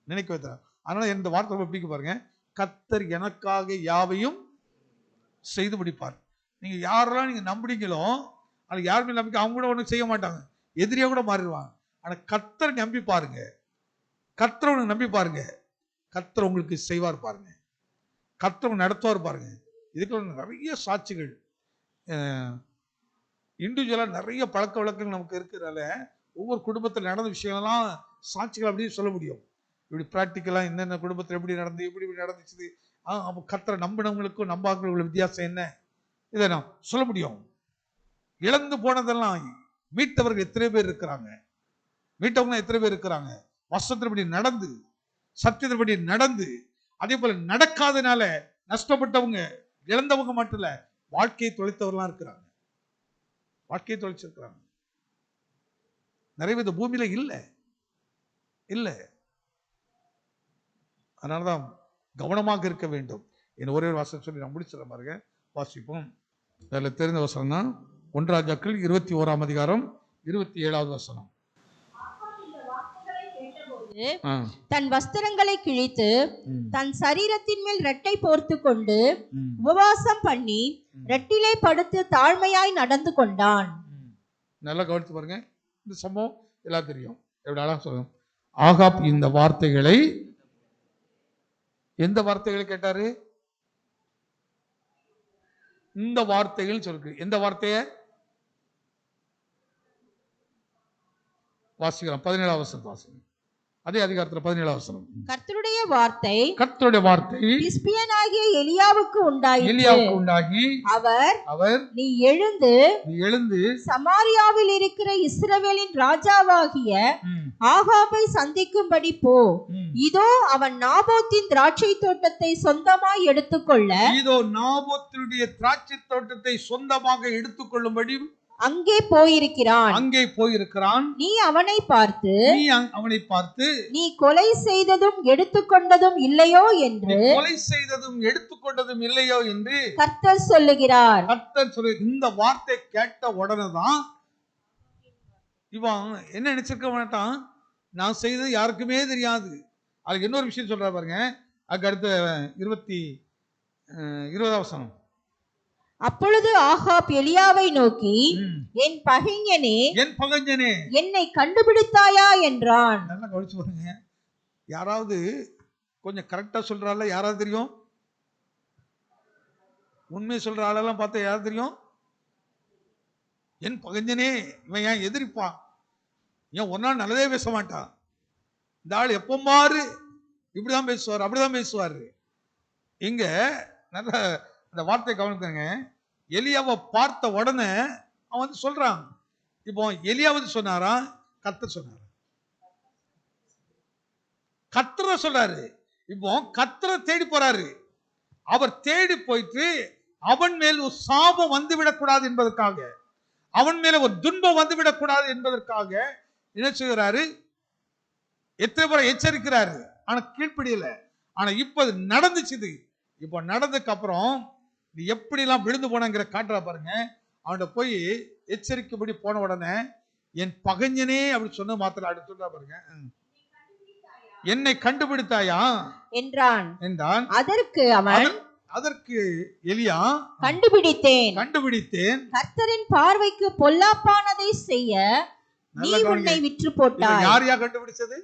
நினைக்க வைத்தார். அதனால இந்த வார்த்தை எப்படி பாருங்க, கர்த்தர் எனக்காக யாவையும் செய்து முடிப்பார். நீங்க யாரெல்லாம் நீங்க நம்புறீங்களோ அது யாருமே நம்பிக்கை, அவங்க கூட ஒன்றும் செய்ய மாட்டாங்க, எதிரியா கூட மாறிடுவாங்க. ஆனா கர்த்தர் நம்பி பாருங்க, கர்த்தர் உனக்கு நம்பி பாருங்க, கர்த்தர் உங்களுக்கு செய்வார் பாருங்க, கர்த்தர் நடத்துவார் பாருங்க. இதுக்கு நிறைய சாட்சிகள், இண்டிவிஜுவலா நிறைய பழக்க வழக்கங்கள் நமக்கு இருக்கிறதால ஒவ்வொரு குடும்பத்தில் நடந்த விஷயங்கள்லாம் சாட்சிகள் அப்படியே சொல்ல முடியும். இப்படி ப்ராக்டிக்கலா என்னென்ன குடும்பத்தில் எப்படி நடந்து எப்படி நடந்துச்சு, அப்போ கர்த்தரை நம்பினவங்களுக்கும் நம்பாதவங்களுக்கும் வித்தியாசம் என்ன, இதை நான் சொல்ல முடியும். இழந்து போனதெல்லாம் மீட்டவர்கள் எத்தனை பேர் இருக்கிறாங்க, மீட்டவங்க எத்தனை பேர் இருக்கிறாங்க, வசனத்தின்படி நடந்து சத்தியத்தின்படி நடந்து, அதே போல நடக்காதனால நஷ்டப்பட்டவங்க இழந்தவங்க மட்டும் இல்ல, வாழ்க்கையை தொலைத்தவர்களாம் இருக்கிறாங்க, வாழ்க்கையை தொலைச்சிருக்கிறாங்க. நிறைய இந்த பூமியில இல்லை இல்லை. அதனாலதான் கவனமாக இருக்க வேண்டும். என் ஒரே ஒரு வசனம் சொல்லி நான் முடிச்சிட பாருங்க, வாசிப்போம். அதில் தெரிந்த வசனம் தான் 1 ராஜாக்கள் 21ஆம் அதிகாரம் 27வது வசனம்.
தன் வஸ்திரங்களை கிழித்து தன் சரீரத்தின் மேல் ரெட்டை போர்த்து கொண்டு உபவாசம் பண்ணி ரெட்டிலே படுத்து தாழ்மையாய் நடந்து கொண்டான்.
நல்லா கவனித்து பாருங்க, இந்த சம்பவம் எல்லாம் தெரியும். எப்படி அழகா சொல்லுங்க. ஆகாப் இந்த வார்த்தைகளை, எந்த வார்த்தைகளை கேட்டாரு, இந்த வார்த்தைகள் சொல்லுங்க. எந்த வார்த்தையை வாசிக்கலாம், 17ஆம் வசனம் வாசிக்கலாம். அதே அதிகாரத்துல 17ஆம் வசனம்.
கர்த்தருடைய வார்த்தை
கர்த்தருடைய வார்த்தை
திஸ்பியனாகிய எலியாவுக்கு
உண்டாகி
அவர் நீ எழுந்து சமாரியாவில் இருக்கிற இஸ்ரவேலின் ராஜாவாகிய ஆகாபை சந்திக்கும்படி போ. இதோ அவன் நாபோத்தின் திராட்சை தோட்டத்தை சொந்தமாய் எடுத்துக்கொள்ள
சொந்தமாக எடுத்துக்கொள்ளும்படி
அங்கே போயிருக்கிறான். நீ அவனை பார்த்து நீ கொலை செய்ததும் எடுத்துக்கொண்டதும் இல்லையோ என்று கர்த்தர் சொல்லுகிறார்.
இந்த வார்த்தை கேட்ட உடனேதான் இவன் என்ன நினைச்சிருக்க மாட்டான், நான் செய்தது யாருக்குமே தெரியாது. அதுக்கு இன்னொரு விஷயம் சொல்ற பாருங்க, அதுக்கு அடுத்த 20ஆம் வசனம்.
அப்பொழுது ஆகாப் எலியாவை நோக்கி, என் பகைஞனே என்னை கண்டுபிடித்தாயா என்றான்.
நல்லா கவனிச்சு பாருங்க, யாராவது கொஞ்சம் கரெக்டா சொல்றாள் யாராவது தெரியும்? உண்மை சொல்ற ஆளெல்லாம் பார்த்தா யாராவது தெரியும்? என் பகைஞனே, இவன் ஏன் எதிரிப்பான், ஏன் ஒரு நாள் நல்லதே பேச மாட்டான், இந்த ஆள் எப்போ மாறு இப்படிதான் பேசுவார் அப்படிதான் பேசுவாரு. இங்க நல்ல அந்த வார்த்தை கவனித்தாங்க. எலியாவை பார்த்த உடனே அவன் வந்து சொல்றான். இப்போ எலியாவது சொன்னாரா கர்த்தர் சொன்னாரா? கர்த்தரை சொல்றாரு. இப்போ கர்த்தரை தேடி போறாரு. அவர் தேடி போயிட்டு அவன் மேல் ஒரு சாபம் வந்துவிடக்கூடாது என்பதற்காக, அவன் மேல ஒரு துன்பம் வந்துவிடக்கூடாது என்பதற்காக என்ன செய்கிறாரு? எத்தனை முறை எச்சரிக்கிறாரு, ஆனா கீழ்ப்படியல. ஆனா இப்ப நடந்துச்சு. இப்போ நடந்ததுக்கு அப்புறம் நீ எப்படி எல்லாம் விழுந்து போனங்கிற காட்டுறா பாருங்க. அவன்கிட்ட போய் எச்சரிக்கைப்படி போன உடனே என் பகைஞனே அப்படி சொன்ன மாத்திரம் அப்படி சொல்றா பாருங்க, என்னை கண்டுபிடித்தாயா என்றான். அதற்கு எலியா, கண்டுபிடித்தேன்
கர்த்தரின் பார்வைக்கு பொல்லாப்பானதை செய்ய நீ உன்னை விற்று போட்டாய்.
யார் கண்டுபிடிச்சது?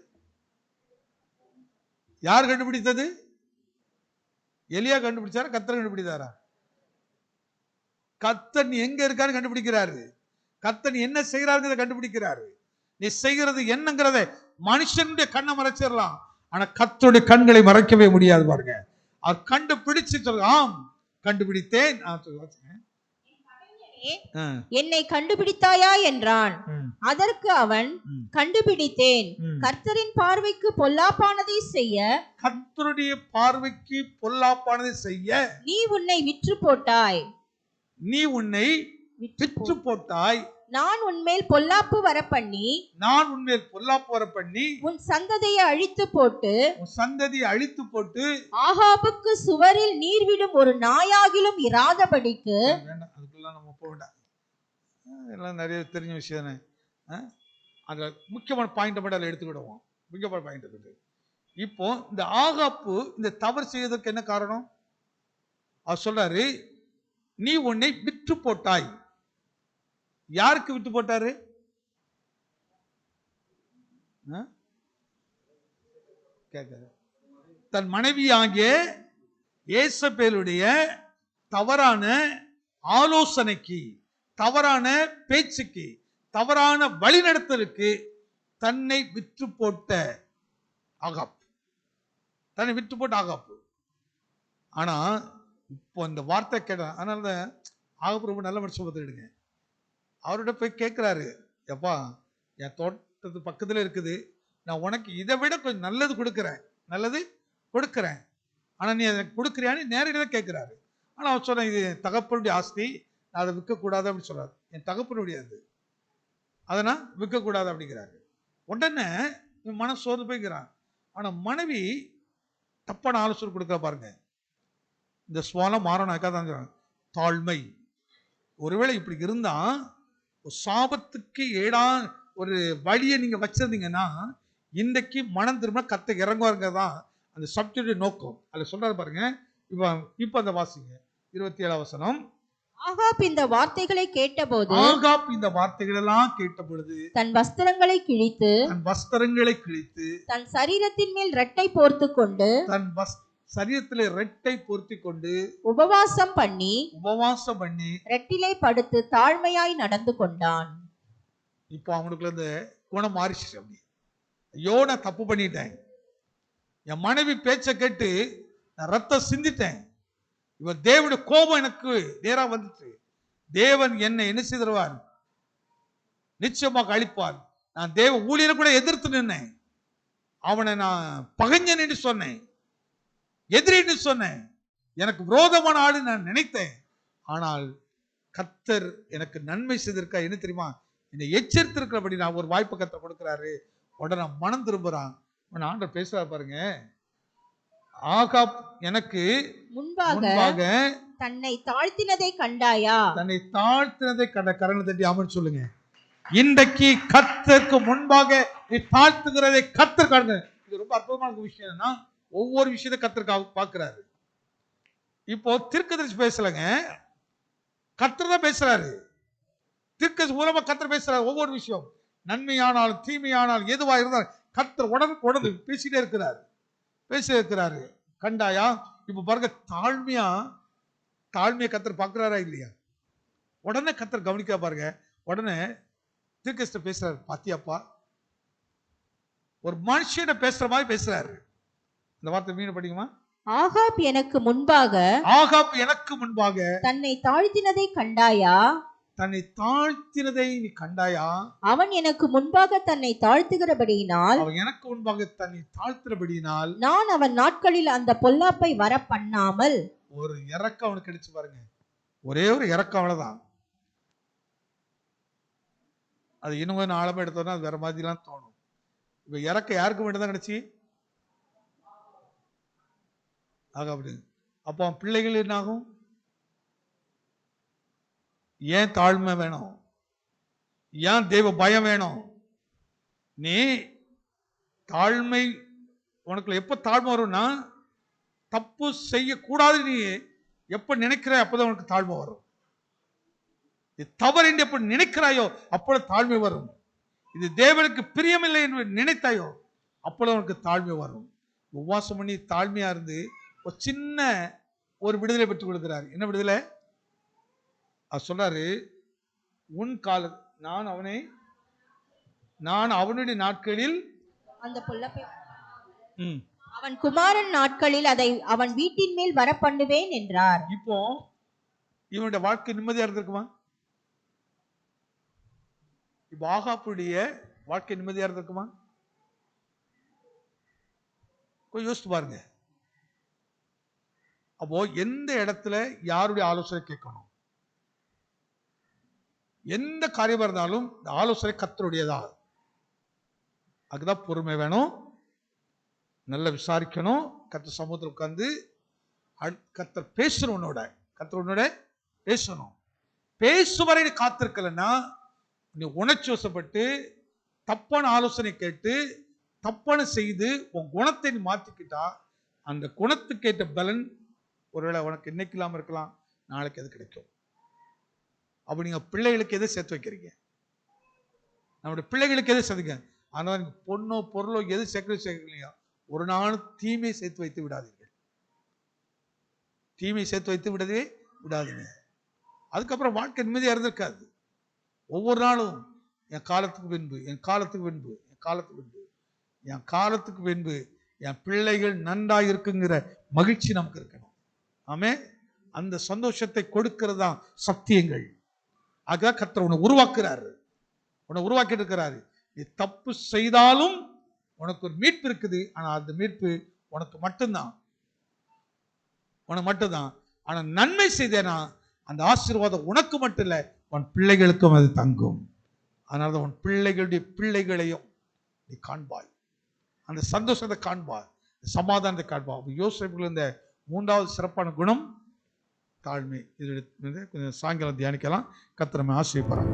யார் கண்டுபிடித்தது? எலியா கண்டுபிடிச்சாரா கர்த்தர் கண்டுபிடித்தாரா? கர்த்தர் நீ எங்க இருக்கான்னு கண்டுபிடிக்கிறாரு. கர்த்தர் நீ என்ன செய்யறாருங்கிறத கண்டுபிடிக்கிறாரு. நீ செய்கிறது என்னங்கிறத மனுஷனுடைய கண்ணை மறைச்சிடலாம், ஆனா கர்த்தருடைய கண்களை மறைக்கவே முடியாது பாருங்க. அவர் கண்டுபிடிச்சு சொல்றான், கண்டுபிடித்தேன்.
என்னை கண்டுபிடித்தாயா என்றான். அதற்கு அவன், கண்டுபிடித்தேன் கர்த்தரின் பார்வைக்கு பொல்லாப்பானதை செய்ய,
கர்த்தருடைய பார்வைக்கு பொல்லாப்பானதை செய்ய
நீ உன்னை விற்று போட்டாய். நான் உன்மேல் பொல்லாப்பு வரப்பண்ணி உன் சந்ததியை அழித்து போட்டு ஆகாபுக்கு சுவரில் நீர் விடும் ஒரு நாயாகிலும் இராதபடிக்கு.
எல்லாம் நிறைய தெரிஞ்ச விஷயம் தானே. அந்த முக்கியமான பாயிண்ட் மட்டும் அதில் எடுத்துக்கிடுவோம். முக்கியமான பாயிண்ட். இப்போ இந்த ஆகாப்பு இந்த தவறு செய்வதற்கு என்ன காரணம்? அவர் சொல்றாரு, நீ உன்னை விற்று போட்டாய். யாருக்கு விட்டு போட்டாரு? தன் மனைவியாகிய ஏசபேலுடைய தவறான ஆலோசனைக்கு, தவறான பேச்சுக்கு, தவறான வழிநடத்தலுக்கு தன்னை விற்று போட்ட ஆகாப்பு. ஆனா இப்போ இந்த வார்த்தை கேட்ட, அதனாலதான் ஆகாப்பு ரொம்ப நல்ல மனுஷன் பார்த்துடுங்க. அவர்கிட்ட போய் கேட்கிறாரு, எப்பா என் தோட்டத்து பக்கத்துல இருக்குது, நான் உனக்கு இதை விட கொஞ்சம் நல்லது கொடுக்கிறேன், ஆனா நீ அதை கொடுக்குறியான்னு நேரடியாக கேட்கிறாரு. ஆனா அவர் சொன்ன, இது தகப்பனுடைய ஆஸ்தி, நான் அதை விற்கக்கூடாது அப்படின்னு சொல்றாரு. என் தகப்பனுடைய அது, அதனால் விற்கக்கூடாது அப்படிங்கிறாரு. உடனே மன சோர்ந்து போய்க்கிறான். ஆனா மனைவி தப்பான ஆலோசனை கொடுக்க பாருங்க. இந்த சுவாலம் மாறணும், தாழ்மை. ஒருவேளை இப்படி இருந்தா சாபத்துக்கு ஒரு வழியை நீங்க வச்சிருந்தீங்கன்னா இன்றைக்கு மனம் திரும்ப கத்த இறங்குவாருங்கதான் அந்த சப்ஜெக்ட் நோக்கம். அதுல சொல்றாரு பாருங்க. இப்ப அந்த வாசிங்க 27ஆம் வசனம்.
ஆகாப் இந்த வார்த்தைகளை கேட்டபோது, தன் வஸ்திரங்களை கிழித்து தன் சரீரத்தின் மேல் ரெட்டை போர்த்துக் கொண்டு
சரீரத்திலே ரெட்டை பொருத்தி கொண்டு
உபவாசம் பண்ணி
ரெட்டிலே
படுத்து தாழ்மையாய் நடந்து கொண்டான்.
இப்போ அவனுக்குள்ள இந்த குணம் மாறிச்சு. அப்படி ஐயோ நான் தப்பு பண்ணிட்டேன், என் மனைவி பேச்ச கேட்டு நான் ரத்தம் சிந்திட்டேன், இவன் தேவனுடைய கோபம் எனக்கு நேரா வந்துச்சு, தேவன் என்னை என்ன செய்திருவார், நிச்சயமாக அழிப்பார். நான் தேவ ஊழியரை கூட எதிர்த்து நின்னேன், அவனை நான் பகைஞன் என்று சொன்னேன், எதிரி என்று சொன்னேன், எனக்கு விரோதமான ஆடு நான் நினைத்தேன். ஆனால் கர்த்தர் எனக்கு நன்மை செய்திருக்கா, என்ன தெரியுமா, என்னை எச்சரித்திருக்கிறபடி நான் ஒரு வாய்ப்பு கர்த்தர் கொடுக்கிறாரு. உடனே மனம் திரும்புறான். ஆண்டவர் பேசுறாரு பாருங்க, ஆகாப் எனக்கு முன்பாக
தன்னை தாழ்த்தினதை கண்டாயா,
தன்னை தாழ்த்தினதை கண்ட. கரங்களை தட்டி ஆமென் சொல்லுங்க. இன்றைக்கு கர்த்தருக்கு முன்பாக நீ தாழ்த்துகிறதை கர்த்தர் காணுங்க. இது ரொம்ப அற்புதமான விஷயம். என்னன்னா ஒவ்வொரு விஷயத்தை கர்த்தர் பார்க்கிறாரு. இப்போ தீர்க்கதரிசி பேசலங்க, கர்த்தர் தான் பேசுறாரு. தீர்க்கதரிசி மூலமா கர்த்தர் பேசுறாரு. ஒவ்வொரு விஷயம் நன்மையானாலும் தீமையானாலும் எதுவா இருந்தாலும் கர்த்தர் உடனே பேசிட்டே இருக்கிறாரு, பேசியிருக்கிறாரு. கண்டாயா, இப்ப பாருங்க, தாழ்மையை கர்த்தர் பார்க்கிறாரா இல்லையா? உடனே கர்த்தர் கவனிக்க பாருங்க. உடனே தீர்க்கதரிசி பேசுறாரு, பாத்தியாப்பா, ஒரு மனுஷனை பேசுற மாதிரி பேசுறாரு. இந்த வார்த்தை மீன் படிக்குமா?
ஆகாப் எனக்கு முன்பாக தன்னை தாழ்த்தினதை கண்டாயா,
தன்னை தாழ்த்தினதை நீ கண்டாயா,
அவன் எனக்கு முன்பாக தன்னை தாழ்த்துகிறபடியினால்,
அவன் எனக்கு முன்பாக தன்னை தாழ்த்துகிறபடியினால்
நான் அவன் நாட்களில் அந்த பொல்லாப்பை வர பண்ணாமல்.
ஒரு இறக்கம் அவனுக்கு கிடைச்சு பாருங்க, ஒரே ஒரு இறக்கம், அவ்வளவுதான். அது இன்னும் கொஞ்சம் ஆழமா எடுத்தோம்னா அது வேற மாதிரிலாம் தோணும். இப்ப இறக்க யாருக்கு மட்டும் தான் கிடைச்சி? ஆக அப்படி. அப்போ அவன் பிள்ளைகள் என்ன ஆகும்? ஏன் தாழ்மை வேணும்? ஏன் தெய்வ பயம் வேணும்? நீ தாழ்மை உனக்குள்ள எப்ப தாழ்மை வரும்னா, தப்பு செய்யக்கூடாது நீ எப்ப நினைக்கிற அப்பதான் உனக்கு தாழ்மை வரும். தவறு என்று எப்ப நினைக்கிறாயோ அப்பொழுது தாழ்மை வரும். இது தேவனுக்கு பிரியமில்லை என்று நினைத்தாயோ அப்பொழுது உனக்கு தாழ்மை வரும். உபவாசம் பண்ணி தாழ்மையா இருந்து ஒரு சின்ன ஒரு விடுதலை பெற்றுக் கொடுக்கிறார். என்ன விடுதலை? அவர் சொல்றாரு, உன் கால நான் அவனுடைய நாட்களில்
அந்த பொல்லாப்பை அவன் குமாரன் நாட்களில் அதை அவன் வீட்டின் மேல் வர பண்ணுவேன் என்றார்.
இப்போ இவனுடைய வாழ்க்கை நிம்மதியா இருந்திருக்குமா? இப்ப ஆகாப்புடைய வாழ்க்கை நிம்மதியா இருந்திருக்குமா? கொஞ்சம் யோசித்து பாருங்க. அப்போ எந்த இடத்துல யாருடைய ஆலோசனை கேட்கணும்? எந்த காரியமா இருந்தாலும் இந்த ஆலோசனை கர்த்தருடையதா? அதுதான் பொறுமை வேணும், நல்லா விசாரிக்கணும். கர்த்தர் சமூகத்தில் உட்கார்ந்து கர்த்தர் பேசணும், கர்த்தர் பேசணும். பேசுவரை காத்திருக்கலன்னா நீ உணர்ச்சி வசப்பட்டு தப்பான ஆலோசனை கேட்டு தப்பான செய்து உன் குணத்தை நீ மாத்திக்கிட்டா அந்த குணத்துக்கு ஏற்ற பலன் ஒருவேளை உனக்கு இன்னைக்கு இல்லாம இருக்கலாம், நாளைக்கு எது கிடைக்கும். அப்ப நீங்க பிள்ளைகளுக்கு எதை சேர்த்து வைக்கிறீங்க? நம்முடைய பிள்ளைகளுக்கு எதை சேர்த்துங்க? ஆனால் நீங்க பொண்ணோ பொருளோ எது சேர்க்கிறீங்க, ஒரு நாள் தீமையை சேர்த்து வைத்து விடாதீர்கள். தீமையை சேர்த்து வைத்து விடாதீங்க. அதுக்கப்புறம் வாழ்க்கை நிம்மதியா இருந்திருக்காது. ஒவ்வொரு நாளும் என் காலத்துக்கு பின்பு என் பிள்ளைகள் நன்றாக இருக்குங்கிற மகிழ்ச்சி நமக்கு இருக்கணும். ஆமே, அந்த சந்தோஷத்தை கொடுக்கிறதா சத்தியங்கள். ஆக கர்த்தர் உன்னை உருவாக்கிட்டு இருக்கிறாரு. நீ தப்பு செய்தாலும் உனக்கு ஒரு மீட்பு இருக்குது. ஆனா அந்த மீட்பு உனக்கு மட்டும்தான். ஆனா நன்மை செய்தேனா அந்த ஆசீர்வாதம் உனக்கு மட்டும் இல்ல, உன் பிள்ளைகளுக்கும் அது தங்கும். அதனாலதான் உன் பிள்ளைகளுடைய பிள்ளைகளையும் நீ காண்பாய், அந்த சந்தோஷத்தை காண்பாய், சமாதானத்தை காண்பாய். யோசேப்புல இந்த மூன்றாவது சிறப்பான குணம் தாழ்மை. இது கொஞ்சம் சாயங்காலம் தியானிக்கலாம். கர்த்தர் நம்மை ஆசீர்வதிப்பாராக.